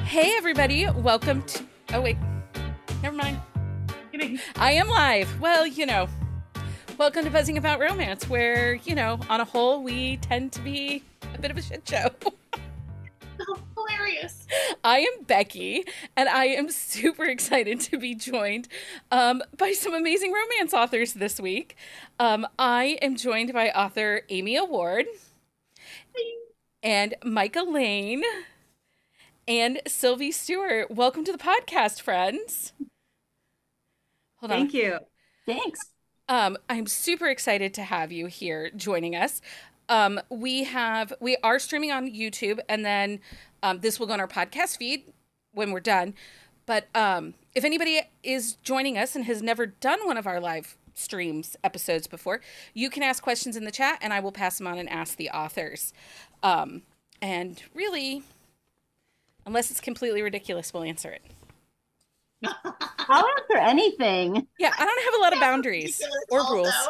Hey, everybody. Welcome to. Oh, wait. Never mind. I am live. Well, welcome to Buzzing About Romance, where, on a whole, we tend to be a bit of a shit show. Hilarious. I am Becky, and I am super excited to be joined by some amazing romance authors this week. I am joined by author Amy Award and Mika Lane and Sylvie Stewart. Welcome to the podcast, friends. Hold on. Thank you. Thanks. I'm super excited to have you here joining us. We are streaming on YouTube, and then this will go on our podcast feed when we're done. But if anybody is joining us and has never done one of our live streams episodes before, you can ask questions in the chat, and I will pass them on and ask the authors. And really, unless it's completely ridiculous, we'll answer it. I'll answer anything. Yeah, I don't have a lot of boundaries or rules.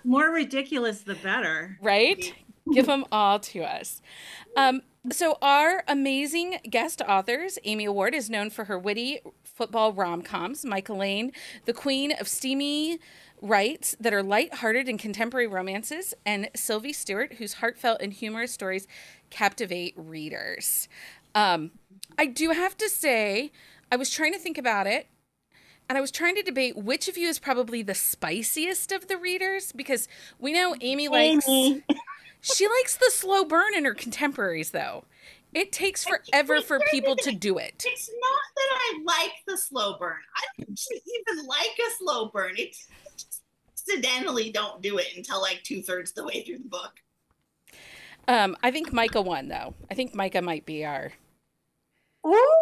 More ridiculous, the better. Right? Give them all to us. So our amazing guest authors, Amy Award is known for her witty football rom-coms. Mika Lane, the queen of steamy writes that are lighthearted and contemporary romances. And Sylvie Stewart, whose heartfelt and humorous stories captivate readers. I do have to say, I was trying to think about it, and I was trying to debate which of you is probably the spiciest of the readers, because we know Amy likes... She likes the slow burn in her contemporaries, though. It takes forever for people to do it. It's not that I like the slow burn. I don't even like a slow burn. It's just accidentally don't do it until like 2/3 the way through the book. I think Mika won, though. I think Mika might be our... Ooh.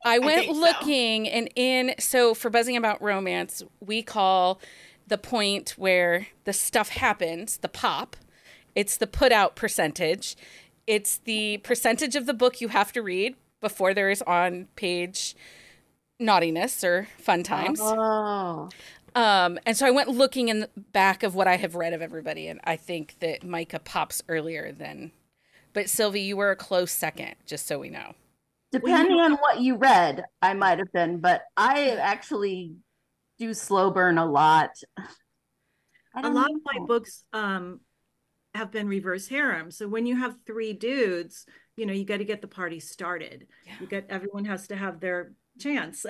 I went looking, and so for Buzzing About Romance, we call the point where the stuff happens, the pop. It's the put out percentage. It's the percentage of the book you have to read before there is on page naughtiness or fun times. Oh. And so I went looking in the back of what I have read of everybody, and I think that Mika pops earlier than, but Sylvie, you were a close second, just so we know. Depending on what you read, I might have been, but I actually do slow burn a lot. A lot of my books have been reverse harem. So when you have 3 dudes, you got to get the party started. Yeah. Everyone has to have their chance.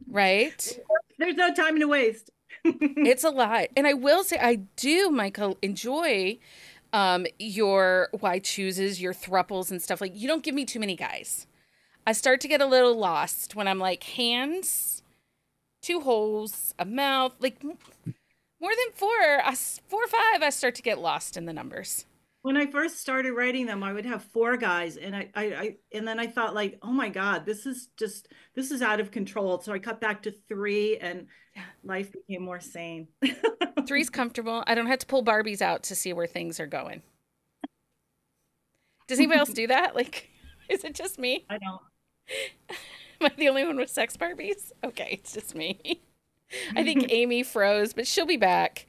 Right? There's no time to waste. It's a lot. And I will say, I do, Michael, enjoy your why chooses, your thruples and stuff. Like, you don't give me too many guys. I start to get a little lost when I'm like, hands, 2 holes, a mouth, like more than 4 or 5, I start to get lost in the numbers. When I first started writing them, I would have 4 guys, and and then I thought, like, oh my God, this is out of control. So I cut back to 3, and life became more sane. 3's comfortable. I don't have to pull Barbies out to see where things are going. Does anybody else do that? Like, is it just me? I don't. Am I the only one with sex Barbies? Okay, it's just me. I think Amy froze, but she'll be back.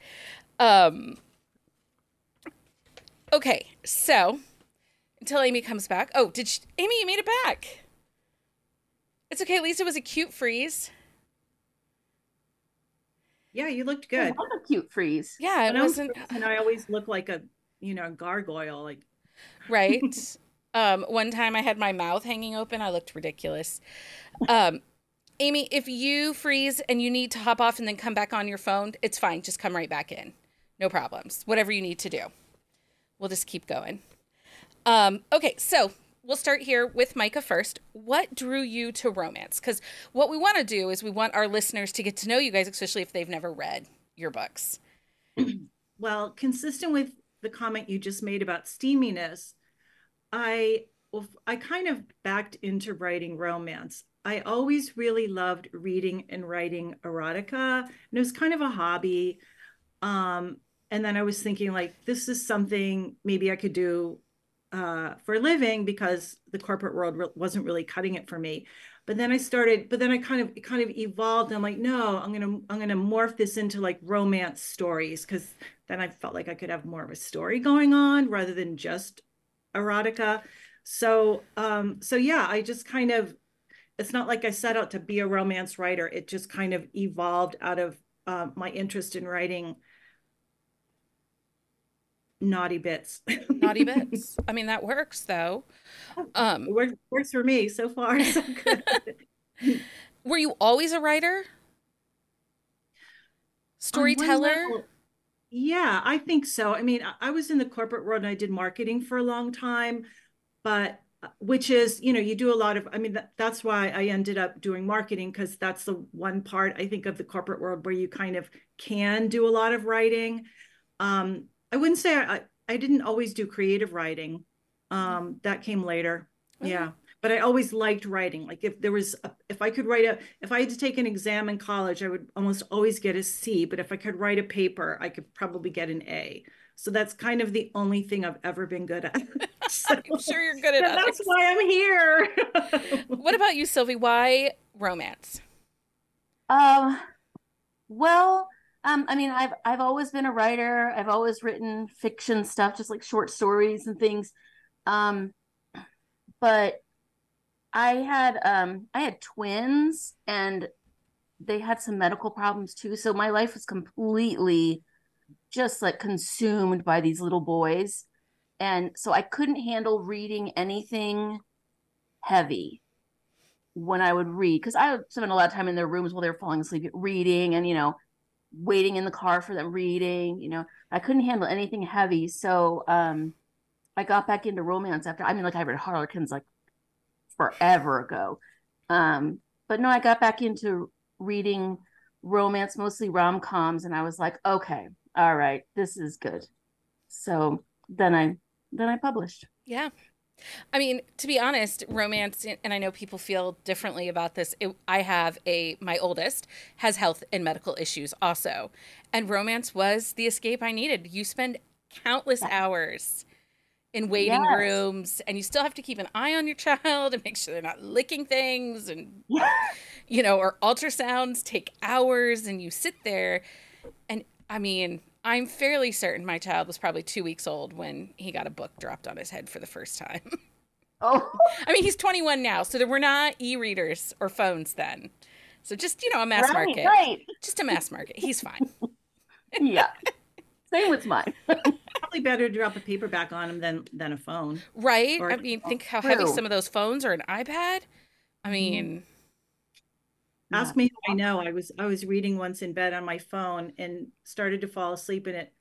Okay, so until Amy comes back. Oh, Amy, you made it back. It's okay. At least it was a cute freeze. Yeah, you looked good. I love a cute freeze. Yeah, it wasn't. And I always look like a, gargoyle, like. Right. One time I had my mouth hanging open. I looked ridiculous. Amy, if you freeze and you need to hop off and then come back on your phone, it's fine. Just come right back in. No problems. Whatever you need to do. We'll just keep going. Okay, so we'll start here with Mika first. What drew you to romance? Because what we want to do is we want our listeners to get to know you guys, especially if they've never read your books. Well, consistent with the comment you just made about steaminess, I kind of backed into writing romance. I always really loved reading and writing erotica, and it was kind of a hobby. And then I was thinking, like, this is something maybe I could do for a living, because the corporate world wasn't really cutting it for me. But then it kind of evolved. I'm like, no, I'm gonna morph this into like romance stories, because then I felt like I could have more of a story going on rather than just erotica. So yeah, I just kind of, it's not like I set out to be a romance writer. It just kind of evolved out of my interest in writing naughty bits. Naughty bits. I mean, that works though. Works for me so far, so good. Were you always a writer? Storyteller? Yeah, I think so. I mean, I was in the corporate world and I did marketing for a long time, but which is, you do a lot of, I mean, that's why I ended up doing marketing, because that's the one part I think of the corporate world where you kind of can do a lot of writing. I wouldn't say I didn't always do creative writing. That came later. Yeah. But I always liked writing. Like if I could if I had to take an exam in college, I would almost always get a C. But if I could write a paper, I could probably get an A. So that's kind of the only thing I've ever been good at. So, I'm sure you're good at it. That's why I'm here. What about you, Sylvie? Why romance? Well, I mean, I've always been a writer. I've always written fiction stuff, just like short stories and things. But I had twins and they had some medical problems too. So my life was completely just like consumed by these little boys. And so I couldn't handle reading anything heavy when I would read, because I would spend a lot of time in their rooms while they were falling asleep reading, and waiting in the car for them reading. I couldn't handle anything heavy. So I got back into romance after, I mean, like I read Harlequins like forever ago. But no, I got back into reading romance, mostly rom-coms, and I was like, okay, all right, this is good. So then I published. Yeah. I mean, to be honest, romance, and I know people feel differently about this. My oldest has health and medical issues also. And romance was the escape I needed. You spend countless hours in waiting rooms, and you still have to keep an eye on your child and make sure they're not licking things, and, or ultrasounds take hours, and you sit there. And I mean, I'm fairly certain my child was probably 2 weeks old when he got a book dropped on his head for the first time. Oh, I mean, he's 21 now, so there were not e-readers or phones then. So just, a mass market. Right. Just a mass market. He's fine. Yeah. Same with mine. Probably better to drop a paperback on him than a phone. Right? I mean, think how heavy some of those phones are, an iPad. I mean... Ask me how I know. I was reading once in bed on my phone and started to fall asleep, and it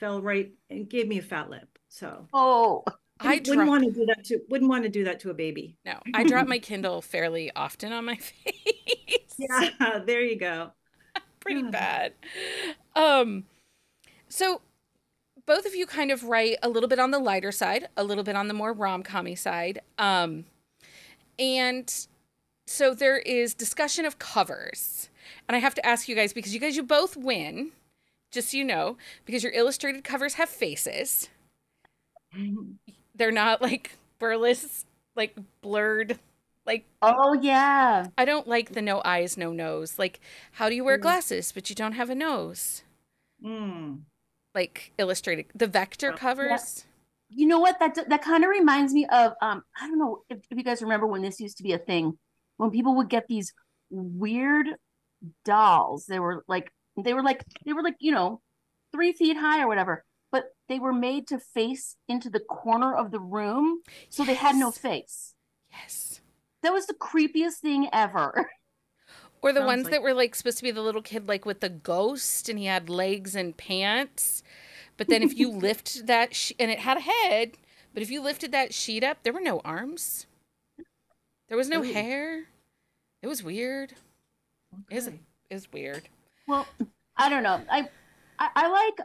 fell right and gave me a fat lip. So wouldn't want to do that to a baby. No, I drop my Kindle fairly often on my face. Yeah, there you go. Pretty bad. So both of you kind of write a little bit on the lighter side, a little bit on the more rom-com-y side. And so there is discussion of covers. And I have to ask you guys, because you both win, just so you know, because your illustrated covers have faces. They're not like burlesque, like blurred, like... Oh, yeah. I don't like the no eyes, no nose. Like, how do you wear glasses, but you don't have a nose? Like illustrated, the vector covers. Yeah. You know what? That kind of reminds me of, I don't know if you guys remember when this used to be a thing. When people would get these weird dolls, they were like 3 feet high or whatever, but they were made to face into the corner of the room, so they had no face. Yes, that was the creepiest thing ever. Or the ones that were like supposed to be the little kid, like with the ghost, and he had legs and pants. But then if you lift that, and it had a head, but if you lifted that sheet up, there were no arms. There was no hair. It was weird. Okay. It was weird. Well, I don't know. I like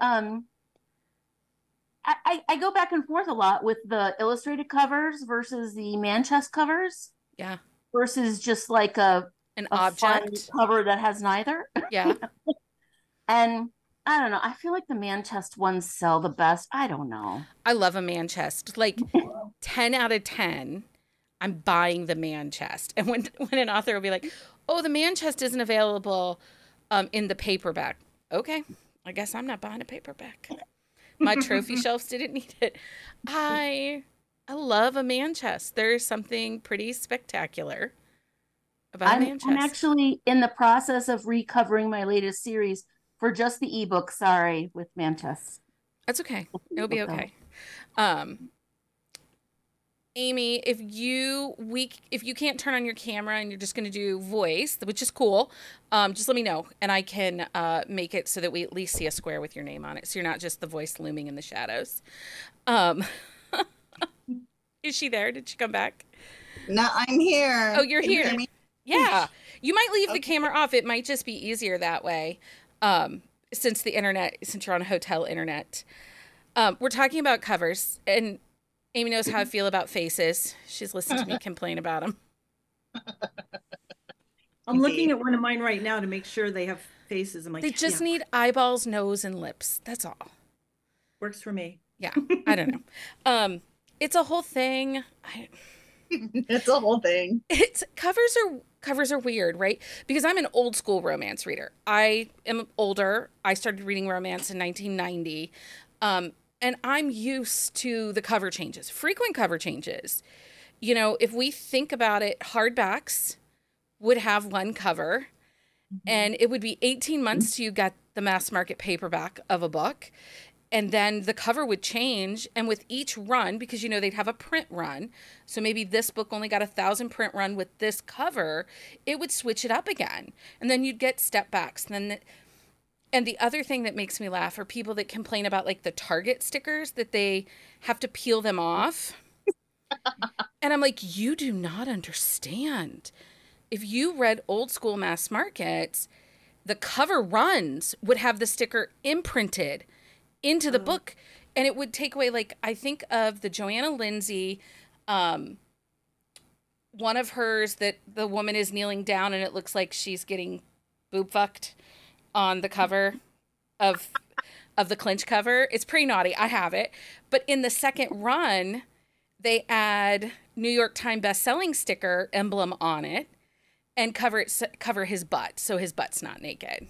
I go back and forth a lot with the illustrated covers versus the man chest covers. Yeah. Versus just like an object cover that has neither. Yeah. And I don't know. I feel like the man chest ones sell the best. I don't know. I love a man chest. Like 10 out of 10. I'm buying the man chest. And when an author will be like, oh, the man chest isn't available in the paperback. Okay, I guess I'm not buying a paperback. My trophy shelves didn't need it. I I love a man chest. There's something pretty spectacular about a man chest. I'm actually in the process of recovering my latest series for just the ebook. Sorry, with man chests. That's okay. It'll be okay. Amy, if you can't turn on your camera and you're just going to do voice, which is cool, just let me know and I can make it so that we at least see a square with your name on it, so you're not just the voice looming in the shadows. Is she there? Did she come back? No, I'm here. Oh, you're here. Yeah, you might leave the Okay. camera off. It might just be easier that way, since you're on hotel internet. We're talking about covers, and Amy knows how I feel about faces. She's listened to me complain about them. I'm looking at one of mine right now to make sure they have faces. I'm like, They just yeah, need eyeballs, nose, and lips. That's all. works for me. Yeah, I don't know. It's a whole thing. It's a whole thing. It's covers are weird, right? Because I'm an old school romance reader. I am older. I started reading romance in 1990. And I'm used to the cover changes, frequent cover changes. You know, if we think about it, hardbacks would have one cover, and it would be 18 months till you got the mass market paperback of a book. And then the cover would change. And with each run, because, you know, they'd have a print run. So maybe this book only got 1,000 print run with this cover. It would switch it up again. And then you'd get step backs. And the other thing that makes me laugh are people that complain about like the Target stickers that they have to peel them off. And I'm like, you do not understand. If you read old school mass markets, the cover runs would have the sticker imprinted into the book, and it would take away, like, I think of the Joanna Lindsay, one of hers that the woman is kneeling down and it looks like she's getting boob fucked on the cover of the clinch cover. It's pretty naughty. I have it. But in the second run, they add New York Times best-selling sticker emblem on it and cover his butt, so his butt's not naked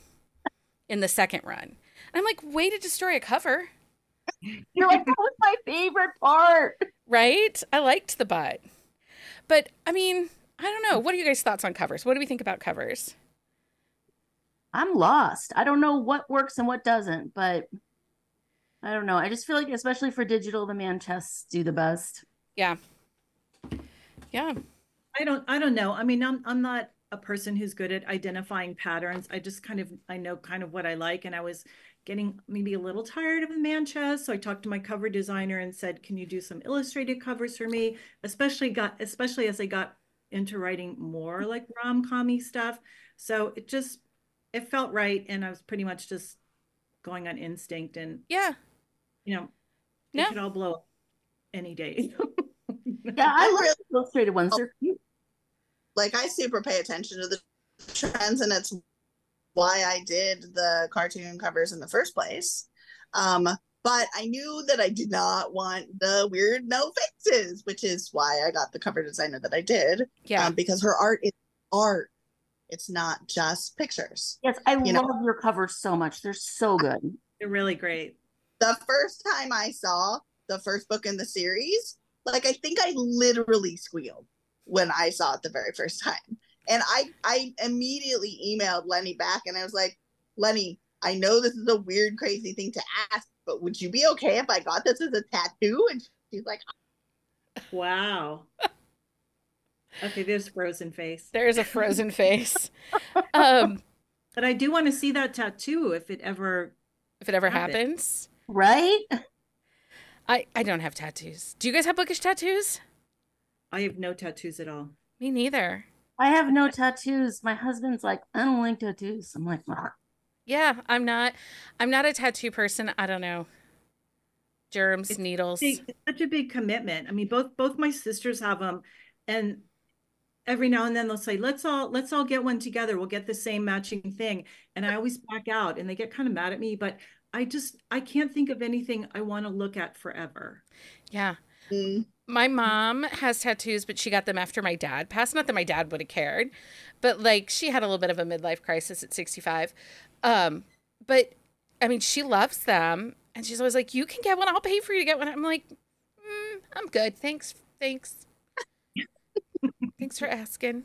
in the second run. And I'm like, way to destroy a cover. You're like, that was my favorite part. Right? I liked the butt. But, I mean, I don't know. What are you guys' thoughts on covers? What do we think about covers? I'm lost. I don't know what works and what doesn't, but I don't know. I just feel like, especially for digital, the man chests do the best. Yeah. Yeah. I don't know. I mean, I'm not a person who's good at identifying patterns. I know kind of what I like, and I was getting maybe a little tired of the man chest. So I talked to my cover designer and said, can you do some illustrated covers for me? Especially as I got into writing more like rom-com-y stuff. So it felt right. And I was pretty much just going on instinct, and, Yeah. you know, No. it could all blow up any day. Yeah, I love illustrated ones. They're cute. Like, I super pay attention to the trends, and it's why I did the cartoon covers in the first place. But I knew that I did not want the weird no faces, which is why I got the cover designer that I did. Yeah. Because her art is art. It's not just pictures. Yes, I love your covers so much. They're so good. They're really great. The first time I saw the first book in the series, like, I think I literally squealed when I saw it the very first time. And I immediately emailed Lenny back, and I was like, Lenny, I know this is a weird, crazy thing to ask, but would you be okay if I got this as a tattoo? And she's like, Wow. Okay, there's frozen face. There's a frozen face. But I do want to see that tattoo if it ever happens. Right? I don't have tattoos. Do you guys have bookish tattoos? I have no tattoos at all. Me neither. I have no tattoos. My husband's like, I don't like tattoos. I'm like, "Ugh." Yeah, I'm not a tattoo person. I don't know. Germs, needles. It's such a big commitment. I mean, both my sisters have them, and every now and then they'll say, let's all get one together. We'll get the same matching thing. And I always back out, and they get kind of mad at me, but I can't think of anything I want to look at forever. Yeah. My mom has tattoos, but she got them after my dad passed. Not that my dad would have cared, but like, she had a little bit of a midlife crisis at 65. But I mean, she loves them, and she's always like, you can get one. I'll pay for you to get one. I'm like, I'm good. Thanks. Thanks for asking.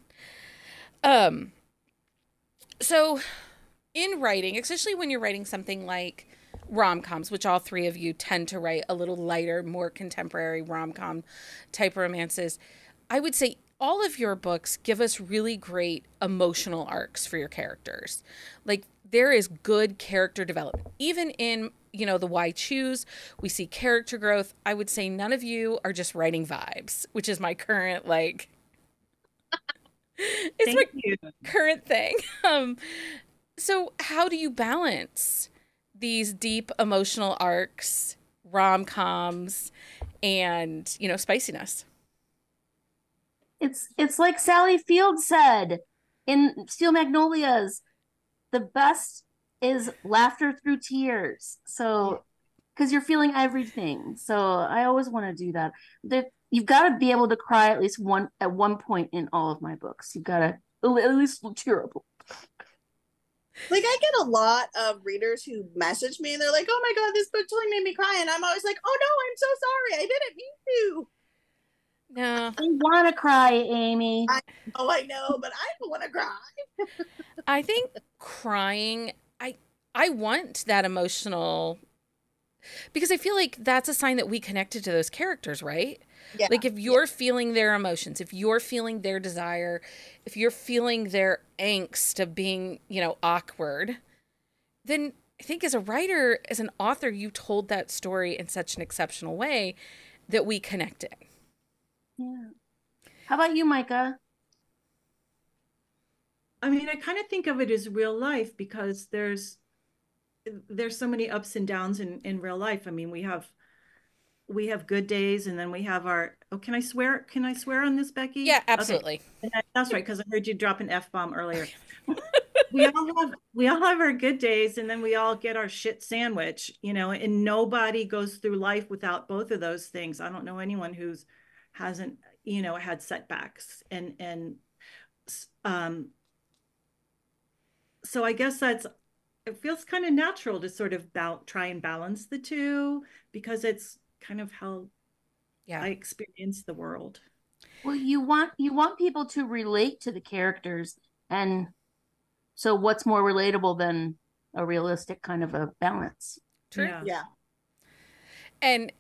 So in writing, especially when you're writing something like rom-coms, which all three of you tend to write a little lighter, more contemporary rom-com type romances, I would say all of your books give us really great emotional arcs for your characters. Like, there is good character development. Even in, the Why Choose, we see character growth. I would say none of you are just writing vibes, which is my current, Thank you. current thing. So how do you balance these deep emotional arcs, rom-coms, and, spiciness? It's like Sally Field said in Steel Magnolias, the best is laughter through tears. So, because you're feeling everything. So I always want to do that. You've got to be able to cry at least at one point in all of my books. You've got to at least tear up. Like, I get a lot of readers who message me and they're like, "Oh my God, this book totally made me cry." And I'm always like, "Oh no, I'm so sorry. I didn't mean to." No. I want to cry, Amy. I know, but I don't want to cry. I think crying, I want that emotional, because I feel like that's a sign that we connected to those characters, right? Yeah. Like, if you're feeling their emotions, if you're feeling their desire, if you're feeling their angst of being, awkward, then I think as a writer, as an author, you told that story in such an exceptional way that we connected. Yeah. How about you, Micah? I mean, I kind of think of it as real life because there's so many ups and downs in real life. I mean, we have good days, and then we have our, can I swear on this, Becky? Yeah, absolutely. Okay. That's right, because I heard you drop an F-bomb earlier. we all have our good days, and then we all get our shit sandwich, and nobody goes through life without both of those things. I don't know anyone who's hasn't, had setbacks, and so I guess it feels kind of natural to sort of try and balance the two, because it's kind of how I experience the world. Well, you want people to relate to the characters, and so what's more relatable than a realistic kind of a balance? True. Yeah. And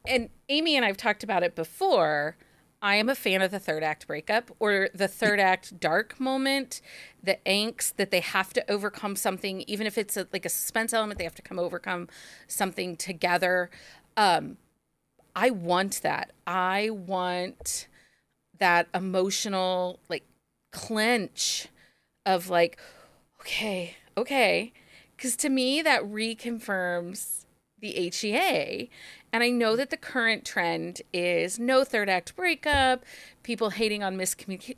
Amy and I've talked about it before. I am a fan of the third act breakup, or the third act dark moment, the angst that they have to overcome something, even if it's like a suspense element, they have to overcome something together. I want that. I want that emotional, clench of okay. Because to me, that reconfirms the HEA. And I know that the current trend is no third act breakup, people hating on miscommunication.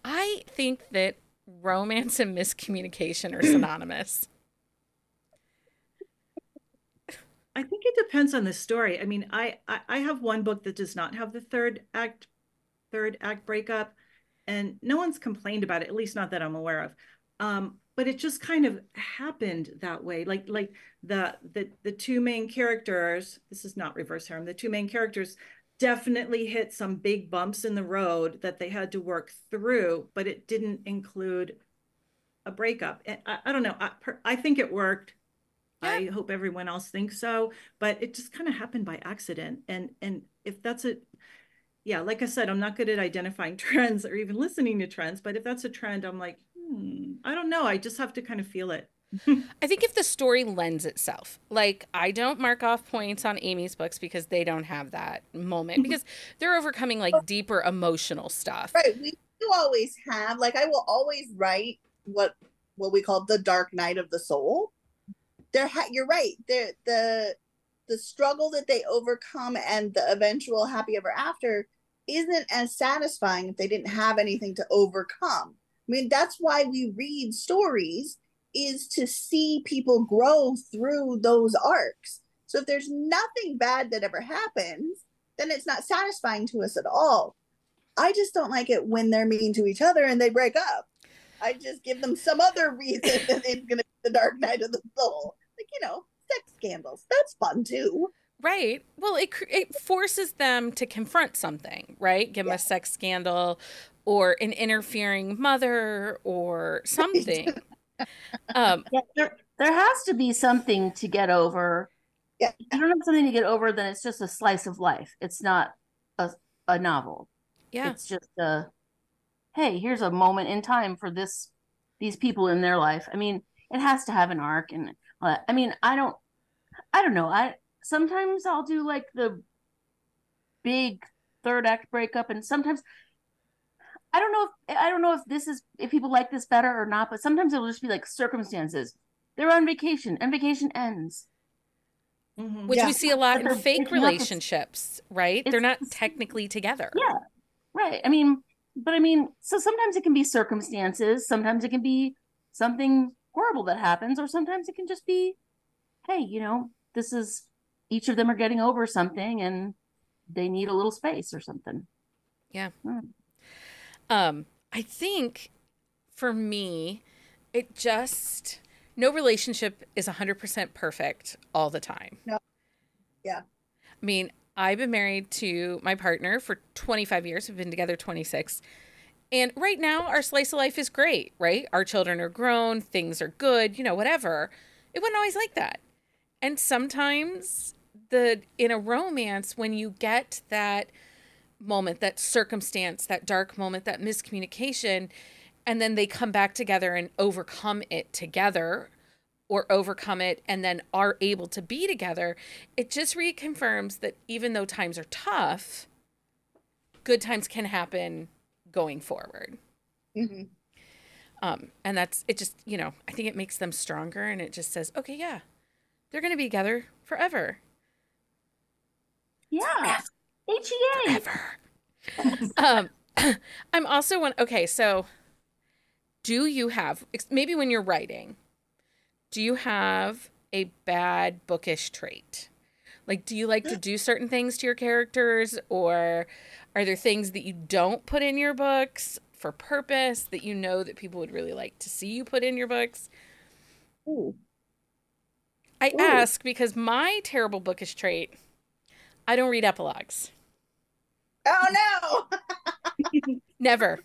I think that romance and miscommunication are synonymous. I think it depends on the story. I mean, I have one book that does not have the third act breakup, and no one's complained about it, at least not that I'm aware of. But it just kind of happened that way. Like the two main characters, this is not reverse harem, the two main characters definitely hit some big bumps in the road that they had to work through, but it didn't include a breakup. And I don't know. I think it worked. Yeah. I hope everyone else thinks so, but it just kind of happened by accident. And if that's yeah, like I said, I'm not good at identifying trends or even listening to trends, but if that's a trend, I'm like, I don't know. I just have to kind of feel it. I think if the story lends itself, I don't mark off points on Amy's books because they don't have that moment, because they're overcoming deeper emotional stuff. Right. We do always have, I will always write what we call the dark night of the soul. You're right. The struggle that they overcome and the eventual happy ever after isn't as satisfying if they didn't have anything to overcome. I mean, that's why we read stories, is to see people grow through those arcs. So if there's nothing bad that ever happens, then it's not satisfying to us at all. I just don't like it when they're mean to each other and they break up. I just give them some other reason that it's going to be the dark night of the soul. Sex scandals. That's fun too. Right. well, it forces them to confront something, right? Give them a sex scandal or an interfering mother or something. Yeah, there has to be something to get over. Yeah. If you don't have something to get over, then it's just a slice of life. It's not a novel. Yeah. It's just hey, here's a moment in time for these people in their life. I mean, it has to have an arc, and I mean, I don't know. I sometimes I'll do like the big third act breakup, and sometimes I don't know if people like this better or not, but sometimes it'll just be like circumstances. They're on vacation and vacation ends. Which we see a lot in But fake relationships, right? They're not technically together. Yeah, right. So sometimes it can be circumstances, sometimes it can be something horrible that happens, or sometimes it can just be, hey, this is each of them are getting over something and they need a little space or something. Yeah. I think for me, no relationship is 100% perfect all the time. No. Yeah. I mean, I've been married to my partner for 25 years. We've been together 26. And right now, our slice of life is great, right? Our children are grown, things are good, whatever. It wasn't always like that. And sometimes in a romance, when you get that moment, that circumstance, that dark moment, that miscommunication, and then they come back together and overcome it together, or overcome it and then are able to be together, it just reconfirms that even though times are tough, good times can happen going forward. And it just, I think it makes them stronger, and it just says, okay, yeah, they're going to be together forever. Yeah. HEA. Forever. I'm also okay, so do you have, maybe when you're writing, do you have a bad bookish trait? Like, do you like to do certain things to your characters, or are there things that you don't put in your books for purpose that that people would really like to see you put in your books? Ooh. I ask because my terrible bookish trait, I don't read epilogues. Oh, no. Never.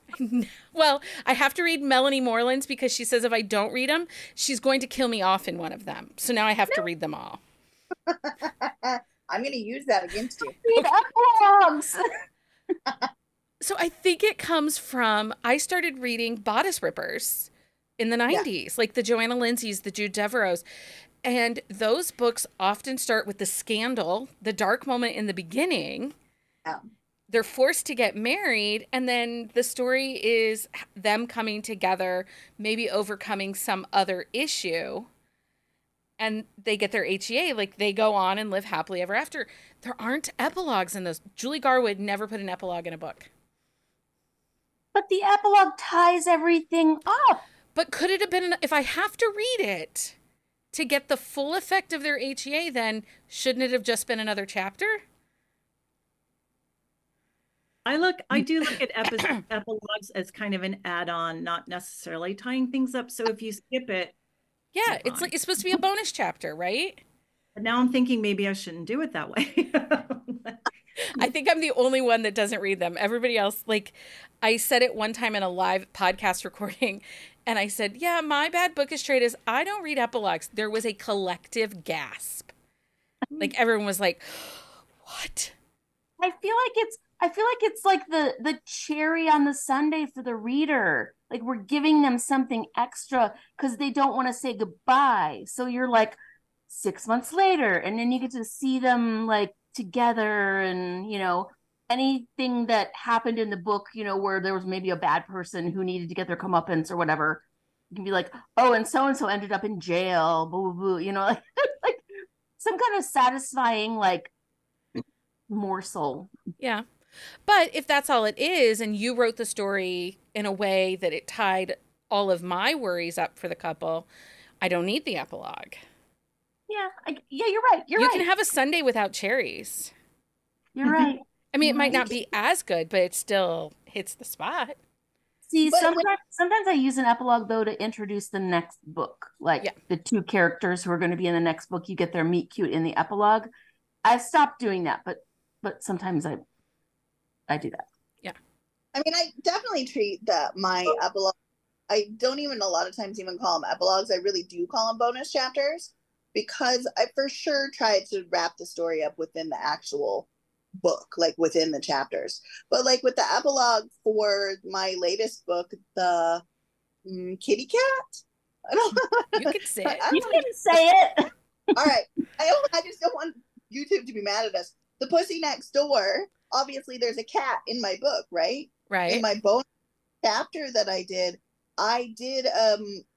Well, I have to read Melanie Moreland's because she says if I don't read them, she's going to kill me off in one of them. So now I have to read them all. I'm going to use that against you. Read epilogues. So I think it comes from, I started reading Bodice Rippers in the 90s, like the Joanna Lindsay's, the Jude Devereaux's. And those books often start with the scandal, the dark moment in the beginning. They're forced to get married, and then the story is them coming together, maybe overcoming some other issue, and they get their HEA. Like, they go on and live happily ever after. There aren't epilogues in those. Julie Garwood never put an epilogue in a book. But the epilogue ties everything up. But could it have been, if I have to read it to get the full effect of their HEA, then shouldn't it have just been another chapter? I do look at epilogues as kind of an add-on, not necessarily tying things up. So if you skip it, yeah, it's like, it's supposed to be a bonus chapter, right? But now I'm thinking maybe I shouldn't do it that way. I think I'm the only one that doesn't read them. Everybody else, like, I said it one time in a live podcast recording, and I said, yeah, my bad bookish trait is I don't read epilogues. There was a collective gasp. Like, everyone was like, what? I feel like it's like the cherry on the sundae for the reader. Like, we're giving them something extra because they don't want to say goodbye. So you're like 6 months later, and then you get to see them like together, and anything that happened in the book, where there was maybe a bad person who needed to get their comeuppance or whatever. You can be like, oh, and so ended up in jail, boo boo boo, like like some kind of satisfying like morsel. Yeah. But if that's all it is, and you wrote the story in a way that it tied all of my worries up for the couple, I don't need the epilogue. Yeah, you're right. You can have a sundae without cherries. You're right. I mean, it might not be as good, but it still hits the spot. See, sometimes I use an epilogue, though, to introduce the next book. Like the two characters who are going to be in the next book, you get their meet cute in the epilogue. I've stopped doing that, but sometimes I do that. Yeah. I mean, I definitely treat my epilogue. I don't even a lot of times even call them epilogues. I really do call them bonus chapters because I for sure tried to wrap the story up within the actual book, like within the chapters. But like with the epilogue for my latest book, the kitty cat. I don't. You could say it. You can say it. All right. I just don't want YouTube to be mad at us. The Pussy Next Door. Obviously, there's a cat in my book, right? Right. In my bonus chapter that I did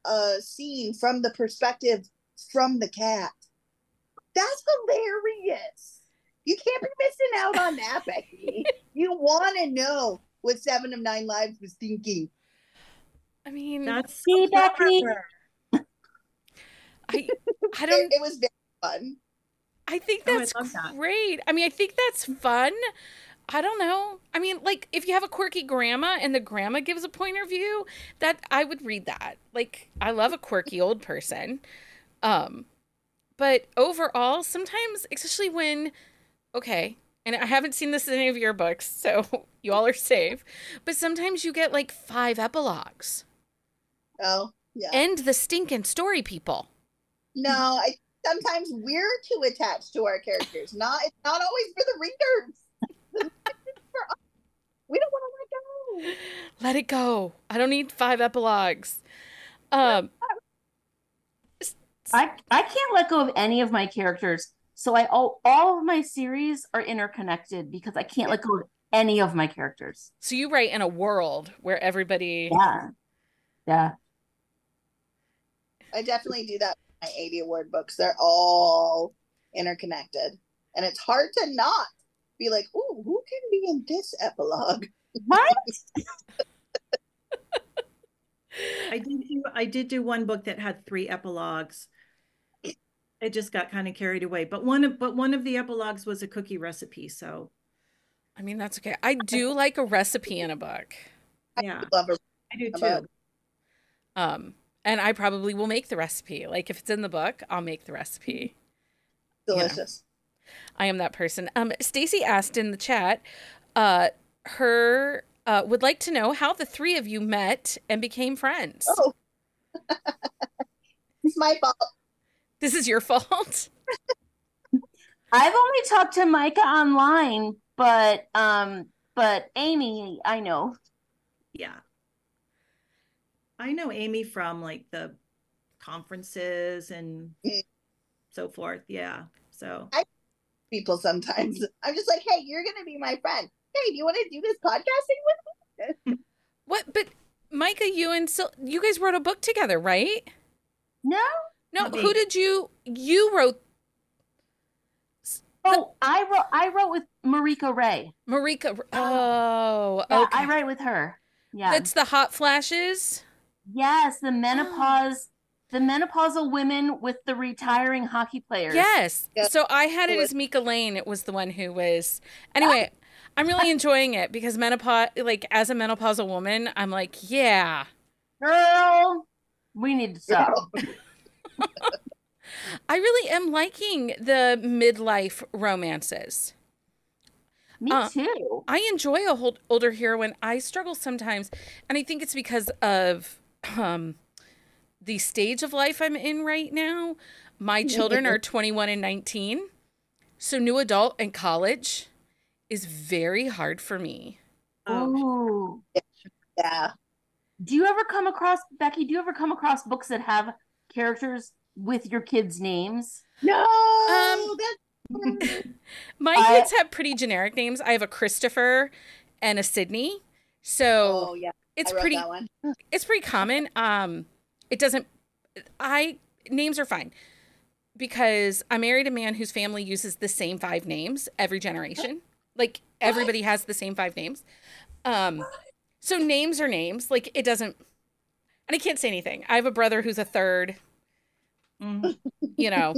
a scene from the perspective from the cat. That's hilarious. You can't be missing out on that, Becky. You want to know what 7 of 9 Lives was thinking. I mean, That's See, Becky. I don't. It was very fun. I think Oh, I that's love that. great. I mean, I think that's fun. I don't know. I mean, like, if you have a quirky grandma and the grandma gives a point of view, that I would read that. Like, I love a quirky old person. But overall, sometimes, especially when, okay, and I haven't seen this in any of your books, so you all are safe, but sometimes you get like 5 epilogues. Oh, yeah. End the stinking story, people. No, sometimes we're too attached to our characters. It's not always for the readers. We don't want to let go. Let it go. I don't need 5 epilogues. I can't let go of any of my characters. So all of my series are interconnected because I can't let go of any of my characters. So you write in a world where everybody... Yeah. I definitely do that with my 80 award books. They're all interconnected. And it's hard to not be like, ooh, who can be in this epilogue? What? I did do one book that had 3 epilogues. It just got kind of carried away. But one of the epilogues was a cookie recipe. So, I mean, that's okay. I do like a recipe in a book. yeah, I love her. I do too. And I probably will make the recipe. Like, if it's in the book, I'll make the recipe. Delicious. I am that person. Stacy asked in the chat, her would like to know how the 3 of you met and became friends. Oh, it's my fault. This is your fault. I've only talked to Micah online, but Amy, I know. Yeah. I know Amy from like the conferences and so forth. Yeah. So People sometimes. I'm just like, hey, you're going to be my friend. Hey, do you want to do this podcasting with me? What? But Micah, you and you guys wrote a book together, right? No. No. Who did you wrote? Oh, I wrote with Marika Ray. Marika. Oh, okay. Yeah, I write with her. Yeah. That's the Hot Flashes. Yes, the menopausal women with the retiring hockey players. Yes. Yeah. So I had it as Mika Lane. It was the one who was. Anyway, I'm really enjoying it because menopause, like as a menopausal woman, I'm like, yeah. Girl, we need to stop. I really am liking the midlife romances. Me too. I enjoy a older heroine. I struggle sometimes, and I think it's because of the stage of life I'm in right now. My children are 21 and 19, so new adult and college is very hard for me. Oh. Yeah. Do you ever come across, Becky, books that have characters with your kids' names? No. My kids have pretty generic names. I have a Christopher and a Sydney. So yeah. it's I wrote pretty that one. it's pretty common. Names are fine because I married a man whose family uses the same 5 names every generation. Like everybody has the same 5 names. So names are names. Like it doesn't, and I can't say anything. I have a brother who's a 3rd. You know,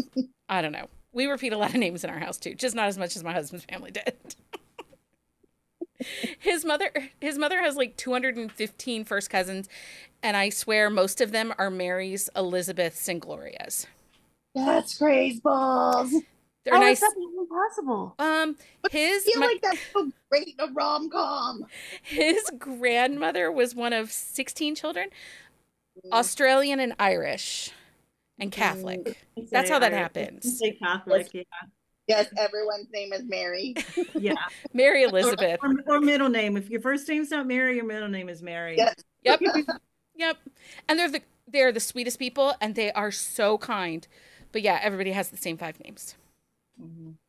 I don't know. We repeat a lot of names in our house too, just not as much as my husband's family did. His mother has like 215 first cousins, and I swear most of them are Marys, Elizabeths, and Glorias. That's crazy balls. They're How nice. is that even possible? His I feel like that's so great in a rom-com. his grandmother was one of 16 children, Australian and Irish and Catholic. That's how that happens. Say Catholic, yeah. Yes, everyone's name is Mary. Yeah. Mary Elizabeth. Or middle name. If your first name's not Mary, your middle name is Mary. Yes. Yep. Yep. And they're the sweetest people, and they are so kind. But yeah, everybody has the same 5 names.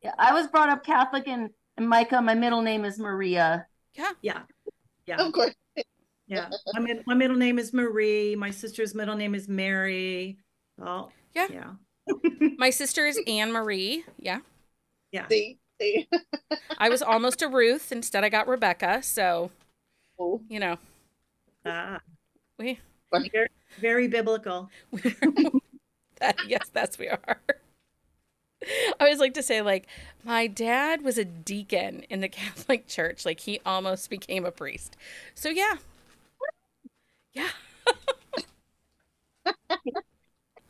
Yeah, I was brought up Catholic, and Micah, my middle name is Maria. Yeah. Yeah. Yeah. Of course. Yeah. My middle name is Marie. My sister's middle name is Mary. Oh, Yeah. yeah. My sister is Anne Marie. Yeah. Yeah. See? I was almost a Ruth. Instead, I got Rebecca. So, Oh. you know, Ah, we very, very biblical. yes, that's we are. I always like to say, like, my dad was a deacon in the Catholic Church. Like, he almost became a priest. So, yeah. Yeah. I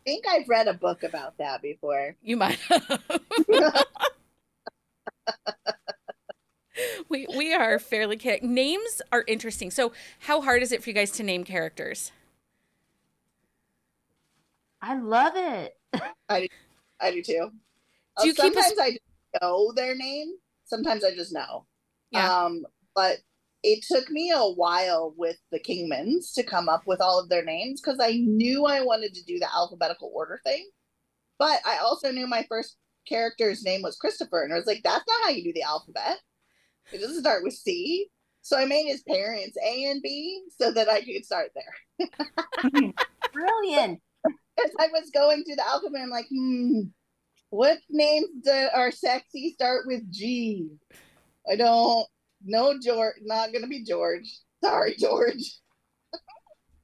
think I've read a book about that before. You might have. We are fairly names are interesting. So, how hard is it for you guys to name characters? I love it. I do too. Do you keep sometimes I just know their name. Sometimes I just know. Yeah. But it took me a while with the Kingmans to come up with all of their names because I knew I wanted to do the alphabetical order thing. But I also knew my first character's name was Christopher, and I was like, that's not how you do the alphabet. It doesn't start with C. So I made his parents A and B so that I could start there. Brilliant. As I was going through the alphabet, I'm like, what names are sexy start with G? I don't know. George, not going to be George. Sorry, George.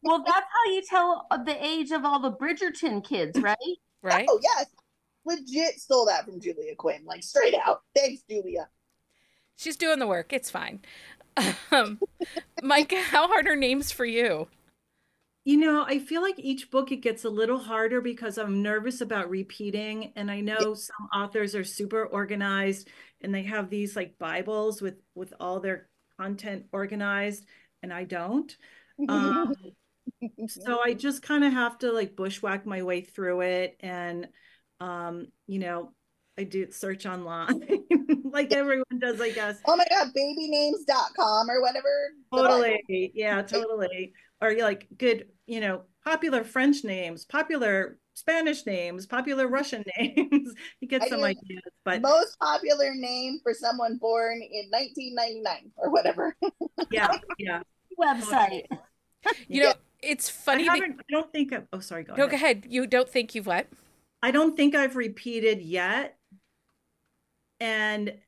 Well, that's how you tell the age of all the Bridgerton kids, right? Right? Oh, yes. Legit stole that from Julia Quinn, like straight out. Thanks, Julia. She's doing the work. It's fine. Mike, how hard are names for you? You know, I feel like each book it gets a little harder because I'm nervous about repeating. And I know some authors are super organized and they have these like Bibles with all their content organized, and I don't. So I just kind of have to like bushwhack my way through it. And, you know, I do search online like everyone does, I guess. Oh my God, babynames.com or whatever. Totally. Yeah, totally. Or like good, you know, popular French names, popular Spanish names, popular Russian names. You get some ideas, but most popular name for someone born in 1999 or whatever. yeah. Website. You know, it's funny. I don't think oh, sorry, go No, ahead. go ahead. You don't think you've what? I don't think I've repeated yet. And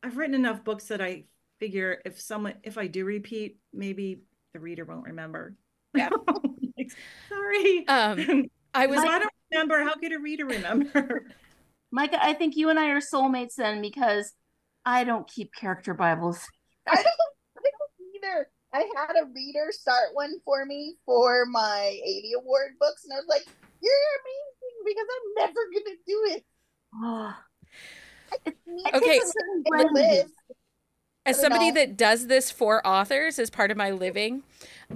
I've written enough books that I figure if I do repeat, maybe the reader won't remember. Yeah. Sorry. I was. If I don't remember, how could a reader remember? Micah, I think you and I are soulmates then because I don't keep character Bibles. I don't either. I had a reader start one for me for my 80 award books, and I was like, "You're amazing," because I'm never gonna do it. Oh. Okay. Live. As somebody that does this for authors as part of my living,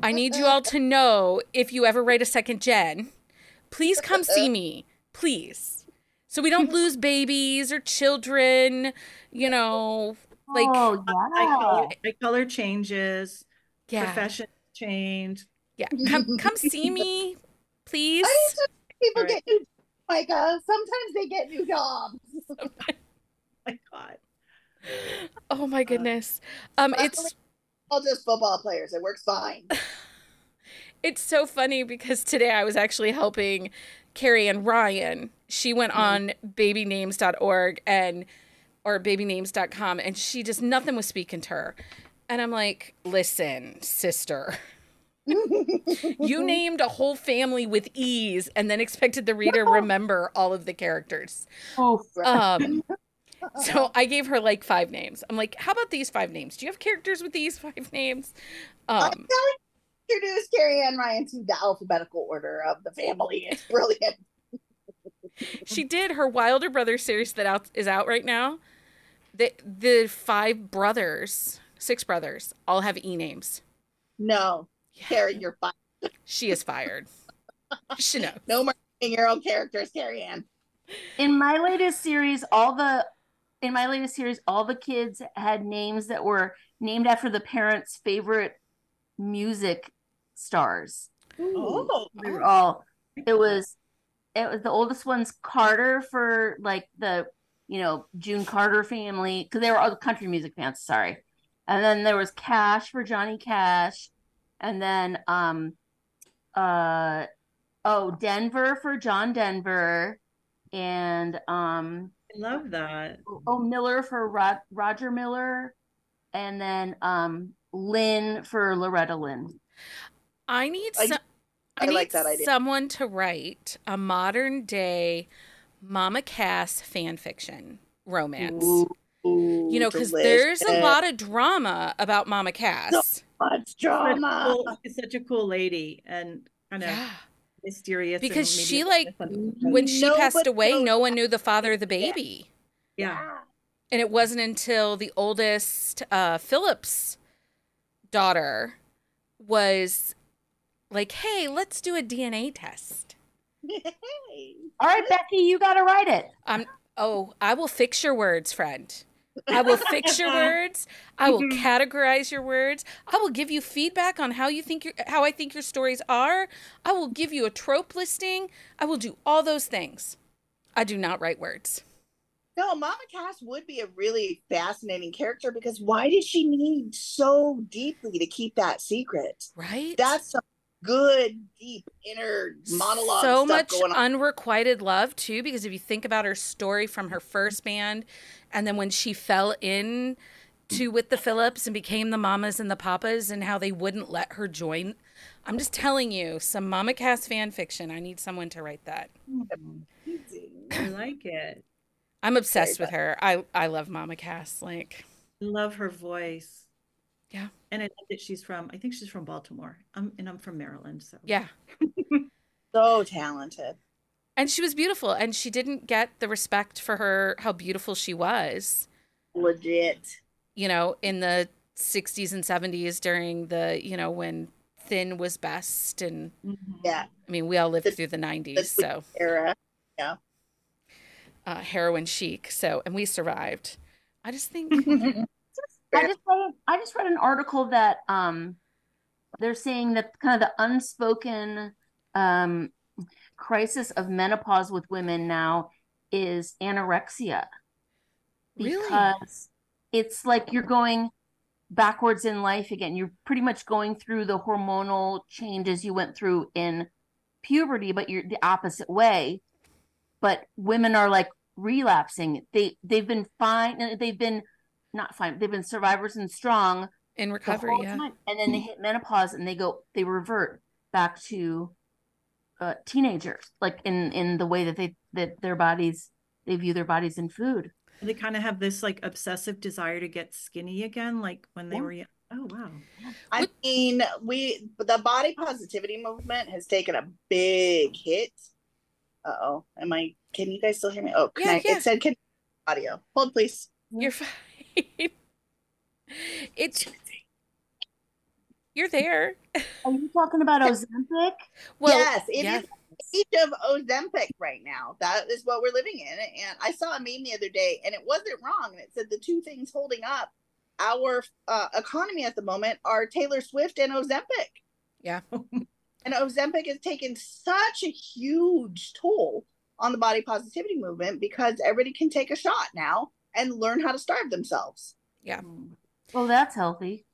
I need you all to know if you ever write a second gen, please come see me, please. So we don't lose babies or children, you know, like my color changes, profession change. Yeah, come see me, please. People get new, Micah. Sometimes they get new jobs. Oh my God. Oh my goodness. It's all just football players. It works fine. It's so funny because today I was actually helping Carrie and Ryan. She went on babynames.org or babynames.com and she just nothing was speaking to her. And I'm like, listen, sister. You named a whole family with ease and then expected the reader to remember all of the characters. So I gave her like 5 names. I'm like, how about these 5 names? Do you have characters with these 5 names? I'm telling you, introduce Carrie and Ryan to the alphabetical order of the family. It's brilliant. She did her Wilder Brothers series that is out right now. The 6 brothers, all have E names. No, Yeah. Carrie, you're fine. She is fired. She knows. No more making your own characters, Carrie Ann. In my latest series, all the kids had names that were named after the parents' favorite music stars. Oh, They were all. It was the oldest one's Carter for like the June Carter family, because they were all country music fans. Sorry, and then there was Cash for Johnny Cash, and then Denver for John Denver, and I love that. Miller for Roger Miller, and then Lynn for Loretta Lynn. I need I like that idea. someone to write a modern day Mama Cass fan fiction romance. Ooh, Because there's a lot of drama about Mama Cass. So much drama. She's such a cool lady and kind of mysterious. Because she when she passed away, no one knew the father of the baby. Yeah. And it wasn't until the oldest Philip's daughter was like, hey, let's do a DNA test. All right, Becky, you got to write it. I will fix your words, friend. I will fix your words. I will categorize your words. I will give you feedback on how I think your stories are. I will give you a trope listing. I will do all those things. I do not write words. No, Mama Cass would be a really fascinating character, because why did she need so deeply to keep that secret? Right? That's some good, deep inner monologue. So stuff much going on. unrequited love too, because if you think about her story from her first band, and then when she fell in with the Phillips and became the Mamas and the Papas, and how they wouldn't let her join. I'm just telling you, some Mama Cass fan fiction. I need someone to write that. I like it. I'm obsessed with her. I love Mama Cass. Like, I love her voice. Yeah. And I love that I think she's from Baltimore. I'm from Maryland. So yeah. So talented. And she was beautiful. And she didn't get the respect for how beautiful she was. Legit. In the 60s and 70s during the, when thin was best. And yeah. I mean, we all lived through the 90s. So era. Yeah. Heroin chic. So, and we survived. I just think... I just read an article that they're saying that kind of the unspoken crisis of menopause with women now is anorexia. Because it's like you're going backwards in life again. You're pretty much going through the hormonal changes you went through in puberty, but you're the opposite way. But women are like relapsing. They've been fine, and they've been not fine. They've been survivors and strong in recovery, yeah. Time. And then they hit menopause and they revert back to teenagers, like in the way that they view their bodies in food. And they kind of have this like obsessive desire to get skinny again, like when they were young. Oh wow. I mean, the body positivity movement has taken a big hit. Can you guys still hear me? Oh, it said audio. Hold please. You're fine. You're there. Are you talking about Ozempic? Well, yes, it is the age of Ozempic right now. That is what we're living in. And I saw a meme the other day, and it wasn't wrong. And it said the two things holding up our economy at the moment are Taylor Swift and Ozempic. Yeah. And Ozempic has taken such a huge toll on the body positivity movement, because everybody can take a shot now and learn how to starve themselves. Yeah. Well, that's healthy.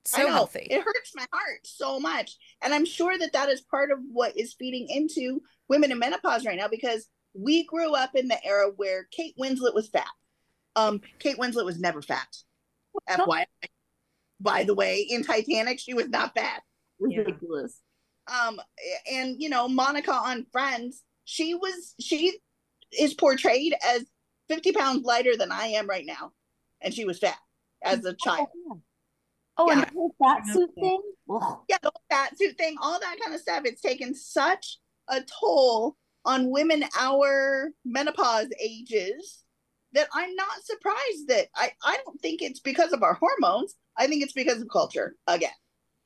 So healthy. It hurts my heart so much. And I'm sure that is part of what is feeding into women in menopause right now, because we grew up in the era where Kate Winslet was fat. Kate Winslet was never fat. FYI. By the way, in Titanic, she was not fat. Ridiculous. And Monica on Friends, she is portrayed as 50 pounds lighter than I am right now. And she was fat as a child. And the whole fat suit thing? Yeah, the whole fat suit thing, all that kind of stuff. It's taken such a toll on women our menopause ages that I'm not surprised that I don't think it's because of our hormones. I think it's because of culture again.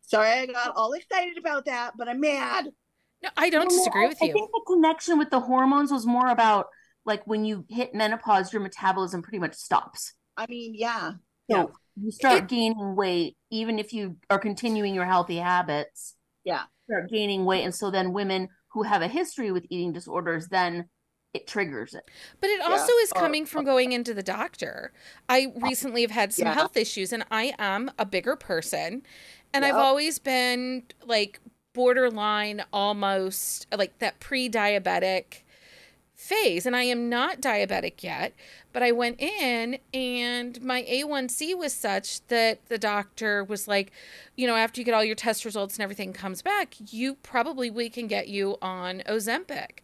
Sorry, I got all excited about that, but I'm mad. No, I don't disagree with you. I think the connection with the hormones was more about like when you hit menopause, your metabolism pretty much stops. I mean, yeah. So you start gaining weight, even if you are continuing your healthy habits. Yeah. Start gaining weight. And so then women who have a history with eating disorders, then it triggers it. But it also is coming from going into the doctor. I recently have had some health issues, and I am a bigger person. And I've always been like borderline, almost like that pre-diabetic phase. And I am not diabetic yet, but I went in and my A1C was such that the doctor was like, you know, after you get all your test results and everything comes back, we can get you on Ozempic.